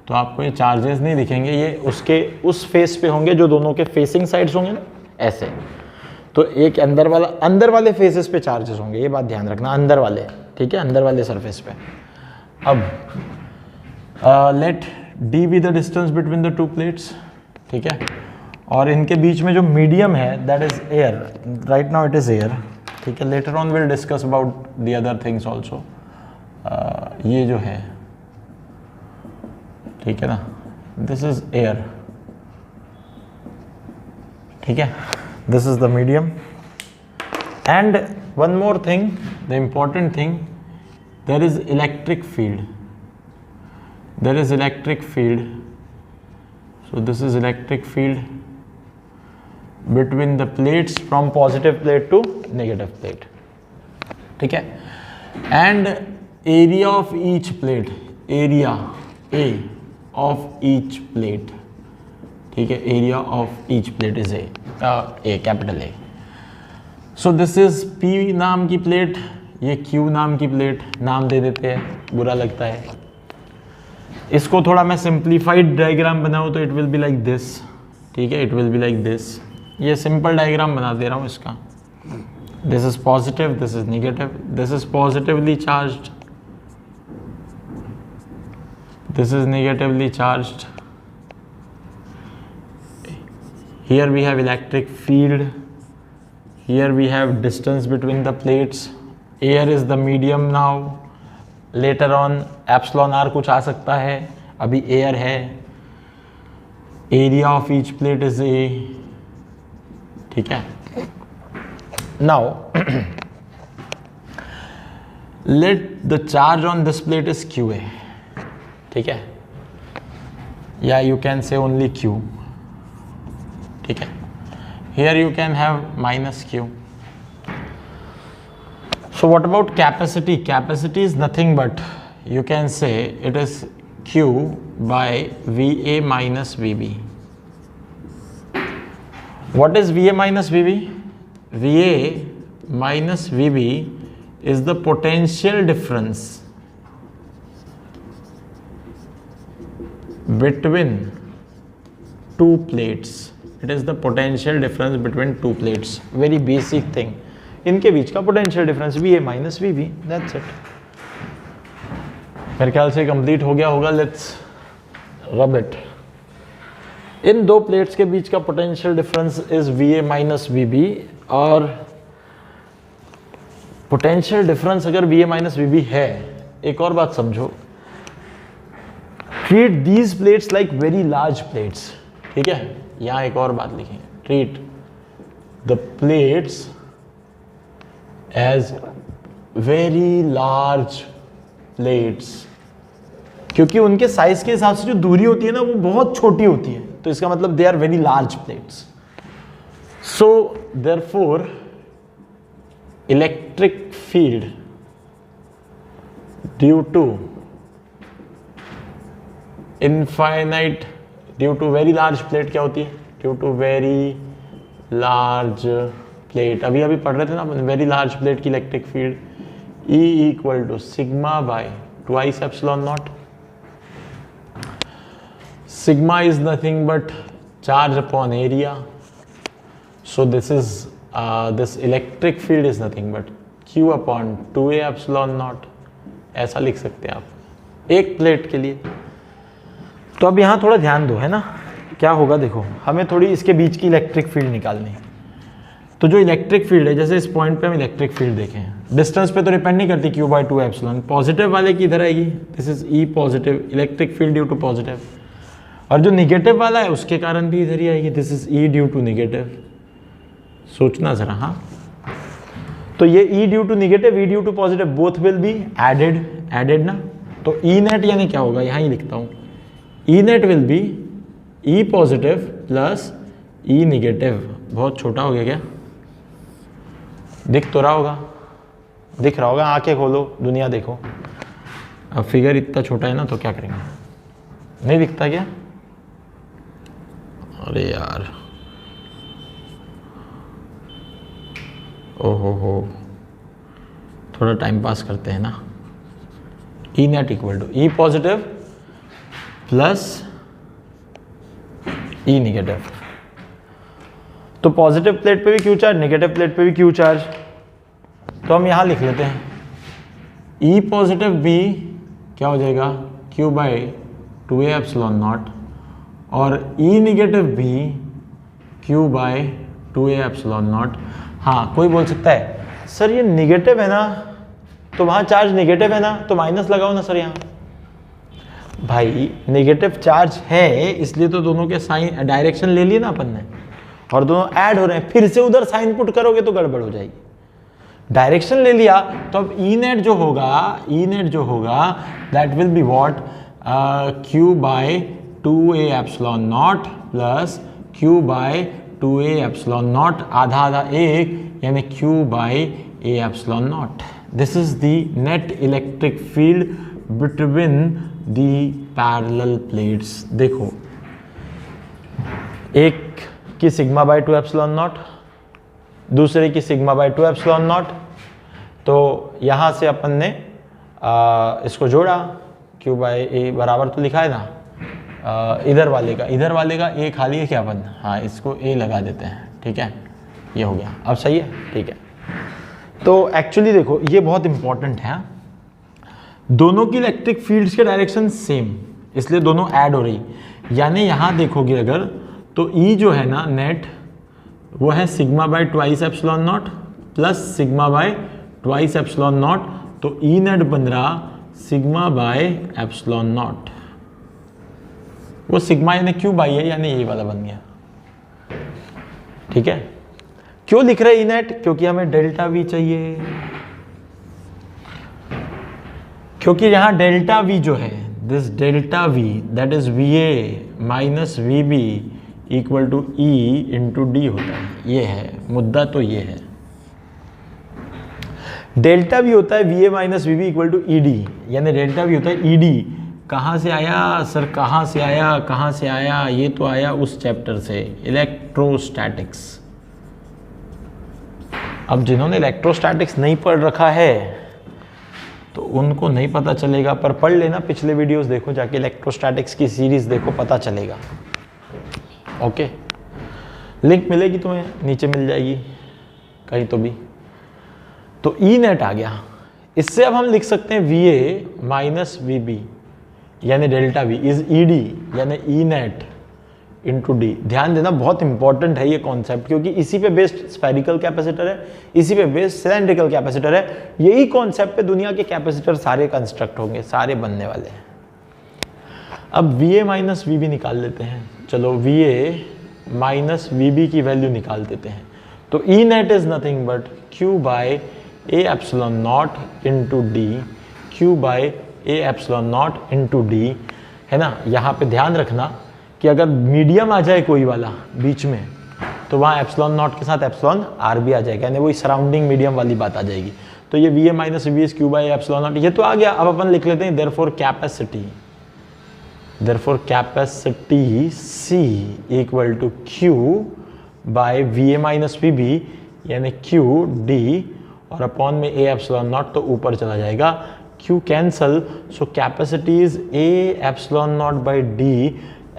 S1: तो आपको ये चार्जेस नहीं दिखेंगे, ये उसके उस फेस पे होंगे जो दोनों के फेसिंग साइड्स होंगे ना ऐसे, तो एक अंदर वाले फेसेस पे चार्जेस होंगे, ये बात ध्यान रखना, अंदर वाले, ठीक है, अंदर वाले सरफेस पे। अब let D be the distance between the two plates, ठीक है, और इनके बीच में जो मीडियम है that is air, right now it is air, ठीक है, later on will discuss about the other things also. ये जो है, ठीक है ना, दिस इज एयर, ठीक है, this is the medium, and one more thing, the important thing, there is electric field, there is electric field, so this is electric field between the plates from positive plate to negative plate, ठीक है, and area of each plate, area A of each plate, ठीक है, area of each plate is A, capital A. So this is P नाम की प्लेट, ये Q नाम की प्लेट, नाम दे देते हैं, बुरा लगता है। इसको थोड़ा मैं सिंप्लीफाइड डायग्राम बनाऊँ तो it will be like this, ठीक है, it will be like this, ये सिंपल डायग्राम बना दे रहा हूँ इसका। This is positive, this is negative, this is positively charged, this is negatively charged, here we have electric field, here we have distance between the plates, air is the medium now, later on epsilon r कुछ आ सकता है, अभी air है, area of each plate is A, ठीक है। now let the charge on this plate is QA, ठीक है, या you can say only Q, ठीक है, here you can have minus Q. So what about capacity? Capacity is nothing but, you can say it is Q by VA minus VB. What is VA minus VB? VA minus VB is the potential difference between two plates. It is the potential difference between two plates. Very basic thing. इनके बीच का potential difference VA minus VB. That's it. मेरे ख्याल से कंप्लीट हो गया होगा. Let's rub it. इन दो प्लेट्स के बीच का potential difference is VA minus VB, और potential difference अगर VA minus VB है, एक और बात समझो, treat these plates like very large plates. ठीक है, यहाँ एक और बात लिखेंगे, treat the plates as very large plates, क्योंकि उनके साइज के हिसाब से जो दूरी होती है ना वो बहुत छोटी होती है, तो इसका मतलब they are very large plates. So therefore electric field due to infinite, due to very large plate क्या होती है? Due to very large plate, अभी अभी पढ़ रहे थे ना वेरी लार्ज प्लेट की electric field, E equal to sigma by twice epsilon nought. Sigma is nothing but charge upon area, so this is this electric field is nothing but Q upon 2A epsilon not. ऐसा लिख सकते हैं आप एक प्लेट के लिए. तो अब यहाँ थोड़ा ध्यान दो, है ना, क्या होगा देखो, हमें थोड़ी इसके बीच की इलेक्ट्रिक फील्ड निकालनी है. तो जो इलेक्ट्रिक फील्ड है, जैसे इस पॉइंट पे हम इलेक्ट्रिक फील्ड देखें, डिस्टेंस पे तो डिपेंड नहीं करती, Q बाई 2 एप्सिलॉन. पॉजिटिव वाले की इधर आएगी, this is E positive, electric field due to positive. और जो निगेटिव वाला है उसके कारण भी इधर ही आएगी, this is E due to negative. सोचना जरा. हाँ, तो ये E due to negative, E due to positive, both will be added ना. तो E नेट यानी क्या होगा, यहाँ ही लिखता हूँ, E net will be E positive plus E negative. बहुत छोटा हो गया क्या, दिख तो रहा होगा, दिख रहा होगा, आंखें खोलो, दुनिया देखो। अब फिगर इतना छोटा है ना, तो क्या करेंगे, नहीं दिखता क्या? अरे यार, ओहो हो, थोड़ा टाइम पास करते हैं ना। E net equal to E positive plus E negative. तो पॉजिटिव प्लेट पे भी क्यू चार्ज, नेगेटिव प्लेट पे भी क्यू चार्ज। तो हम यहां लिख लेते हैं ई पॉजिटिव बी क्या हो जाएगा, Q by 2a epsilon naught, और E negative be Q by 2a epsilon naught. हाँ, कोई बोल सकता है सर ये निगेटिव है ना, तो वहाँ चार्ज निगेटिव है ना, तो माइनस लगाओ ना सर। यहाँ भाई निगेटिव चार्ज है, इसलिए तो दोनों के साइन डायरेक्शन ले लिए ना अपन ने, और दोनों ऐड हो रहे हैं। फिर से उधर साइन पुट करोगे तो गड़बड़ हो जाएगी। डायरेक्शन ले लिया तो अब ई नेट जो होगा that will be what, Q by 2a epsilon nought plus Q by 2a epsilon nought, आधा आधा एक, यानी Q by a epsilon nought. This is the net electric field between the parallel plates. देखो, एक की सिग्मा बाय 2 एप्सिलॉन नॉट, दूसरे की सिग्मा बाय 2 एप्सिलॉन नॉट। तो यहाँ से अपन ने इसको जोड़ा, क्यू बाय ए बराबर तो लिखा है ना, इधर वाले का ए खाली है क्या अपन, हाँ इसको ए लगा देते हैं, ठीक है, ये हो गया। अब सही है, ठीक है। तो एक्चुअली देखो ये बहुत इंपॉर्टेंट है, दोनों की इलेक्ट्रिक फील्ड्स के डायरेक्शन सेम, इसलिए दोनों ऐड हो रही। यानी यहाँ देखोगे अगर, तो ई जो है ना नेट, वो है sigma by twice epsilon nought plus sigma by twice epsilon nought. तो ई नेट बन रहा सिग्मा बाय एप्सिलॉन नॉट, वो सिग्मा यानी क्यू बाई है, यानी ये वाला बन गया, ठीक है। क्यों लिख रहे ई नेट, क्योंकि हमें डेल्टा वी चाहिए, क्योंकि यहां डेल्टा वी जो है, this delta V that is V A minus V B equal to E into D होता है। ये है मुद्दा, तो ये है डेल्टा वी होता है V A minus V B equal to E D, यानी डेल्टा वी होता है ई डी। कहाँ से आया सर, कहाँ से आया, ये तो आया उस चैप्टर से, इलेक्ट्रोस्टैटिक्स। अब जिन्होंने इलेक्ट्रोस्टैटिक्स नहीं पढ़ रखा है तो उनको नहीं पता चलेगा, पर पढ़ लेना, पिछले वीडियोस देखो जाके, इलेक्ट्रोस्टैटिक्स की सीरीज देखो, पता चलेगा। ओके, लिंक मिलेगी तुम्हें, नीचे मिल जाएगी कहीं तो भी। तो ई नेट आ गया, इससे अब हम लिख सकते हैं V A minus V B यानी delta V is E D, यानी ई नेट इंटू डी। ध्यान देना, बहुत इंपॉर्टेंट है ये कॉन्सेप्ट, क्योंकि इसी पे बेस्ड स्फेरिकल कैपेसिटर है, इसी पे बेस्ड सिलेंड्रिकल कैपेसिटर है। यही कॉन्सेप्ट पे दुनिया के कैपेसिटर सारे कंस्ट्रक्ट होंगे, सारे बनने वाले हैं। अब V A minus V B निकाल लेते हैं। चलो V A minus V B की वैल्यू निकाल देते हैं। तो E net is nothing but Q by A epsilon naught into D, Q by A epsilon naught into D, है ना। यहाँ पे ध्यान रखना कि अगर मीडियम आ जाए कोई वाला बीच में, तो वहाँ एप्सिलॉन नॉट के साथ एप्सिलॉन आर भी आ जाएगा, यानी वही सराउंडिंग मीडियम वाली बात आ जाएगी। तो ये V A minus V S Q by epsilon nought, ये तो आ गया। अब अपन लिख लेते हैं therefore capacity C equal to Q by V A minus V B, यानी क्यू डी, और अपॉन में ए एप्सिलॉन नॉट, तो ऊपर चला जाएगा, Q cancel, so capacity is A epsilon nought by D.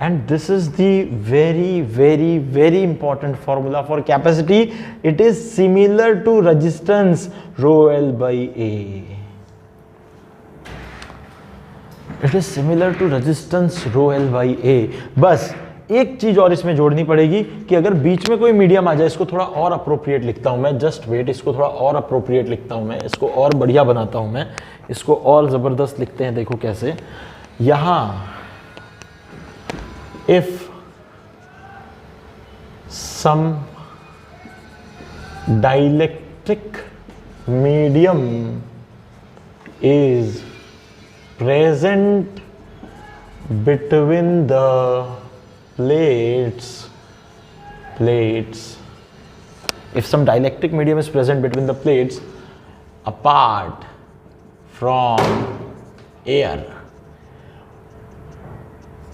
S1: And this is the very important formula for capacity. It is similar to resistance rho L by A. It is similar to resistance rho L by A. बस एक चीज और इसमें जोड़नी पड़ेगी कि अगर बीच में कोई मीडियम आ जाए, इसको थोड़ा और अप्रोप्रिएट लिखता हूं मैं, जस्ट वेट, इसको थोड़ा और अप्रोप्रिएट लिखता हूं मैं, इसको और बढ़िया बनाता हूं मैं, इसको और जबरदस्त लिखते हैं। देखो कैसे, यहां if some dielectric medium is present between the plates, if some dielectric medium is present between the plates, apart from air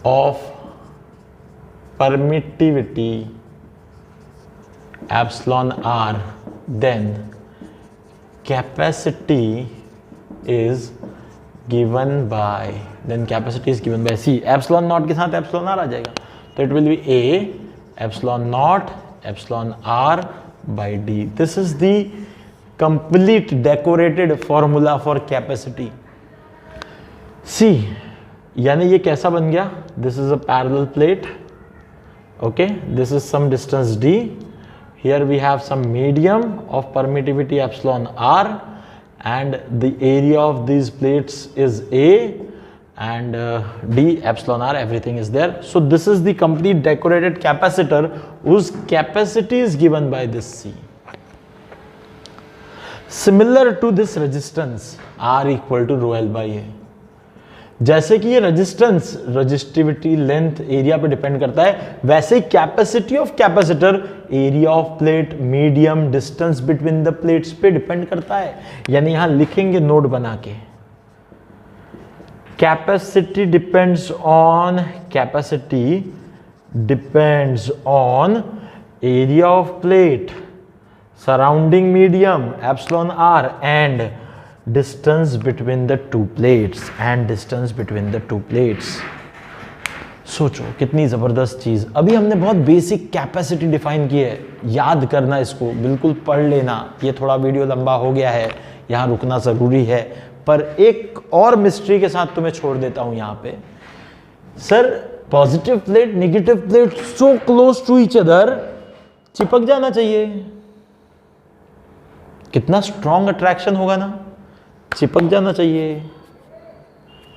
S1: of permittivity epsilon r, then capacity is given by C. Epsilon naught के साथ एप्सिलॉन आर आ जाएगा, तो it will be A epsilon naught epsilon R by D. This is the complete decorated formula for capacity. C, यानी ये कैसा बन गया? This is a parallel plate. Okay, this is some distance d. Here we have some medium of permittivity epsilon r, and the area of these plates is A, and d epsilon r, everything is there. So this is the complete decorated capacitor whose capacity is given by this C. Similar to this resistance R equal to rho L by A. जैसे कि ये रेजिस्टेंस रजिस्टिविटी लेंथ एरिया पे डिपेंड करता है, वैसे ही capacity of capacitor area of plate medium distance between the plates पे डिपेंड करता है. यानी यहां लिखेंगे नोट बना के, capacity depends on area of plate surrounding medium epsilon R and distance between the two plates. सोचो कितनी जबरदस्त चीज. अभी हमने बहुत बेसिक कैपेसिटी डिफाइन की है. याद करना इसको, बिल्कुल पढ़ लेना. ये थोड़ा वीडियो लंबा हो गया है, यहाँ रुकना जरूरी है, पर एक और मिस्ट्री के साथ तुम्हें छोड़ देता हूं यहाँ पे. Sir, positive plate negative plate so close to each other, चिपक जाना चाहिए. कितना स्ट्रॉन्ग अट्रैक्शन होगा ना, चिपक जाना चाहिए.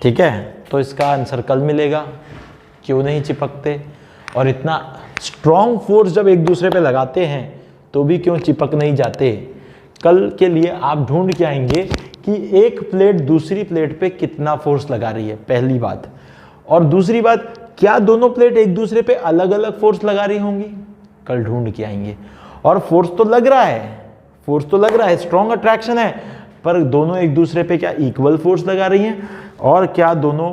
S1: ठीक है, तो इसका आंसर कल मिलेगा, क्यों नहीं चिपकते. और इतना स्ट्रॉन्ग फोर्स जब एक दूसरे पे लगाते हैं तो भी क्यों चिपक नहीं जाते. कल के लिए आप ढूंढ के आएंगे कि एक प्लेट दूसरी प्लेट पे कितना फोर्स लगा रही है, पहली बात. और दूसरी बात, क्या दोनों प्लेट एक दूसरे पे अलग अलग फोर्स लगा रही होंगी, कल ढूंढ के आएंगे. और फोर्स तो लग रहा है, स्ट्रॉन्ग अट्रैक्शन है, पर दोनों एक दूसरे पे क्या इक्वल फोर्स लगा रही हैं, और क्या दोनों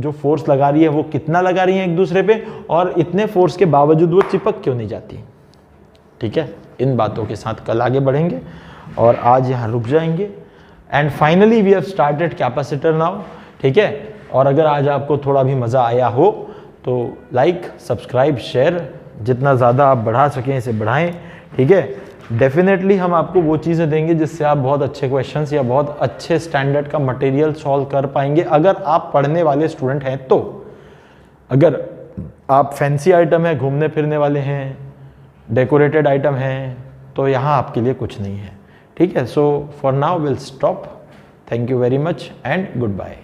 S1: जो फोर्स लगा रही है वो कितना लगा रही हैं एक दूसरे पे, और इतने फोर्स के बावजूद वो चिपक क्यों नहीं जाती. ठीक है, इन बातों के साथ कल आगे बढ़ेंगे और आज यहाँ रुक जाएंगे. And finally we have started capacitor now. ठीक है, और अगर आज आपको थोड़ा भी मज़ा आया हो तो लाइक सब्सक्राइब शेयर जितना ज़्यादा आप बढ़ा सकें इसे बढ़ाएं. ठीक है, डेफिनेटली हम आपको वो चीज़ें देंगे जिससे आप बहुत अच्छे क्वेश्चंस या बहुत अच्छे स्टैंडर्ड का मटेरियल सॉल्व कर पाएंगे, अगर आप पढ़ने वाले स्टूडेंट हैं तो. अगर आप फैंसी आइटम है, घूमने फिरने वाले हैं, डेकोरेटेड आइटम हैं, तो यहाँ आपके लिए कुछ नहीं है. ठीक है, so for now will stop. Thank you very much and good bye.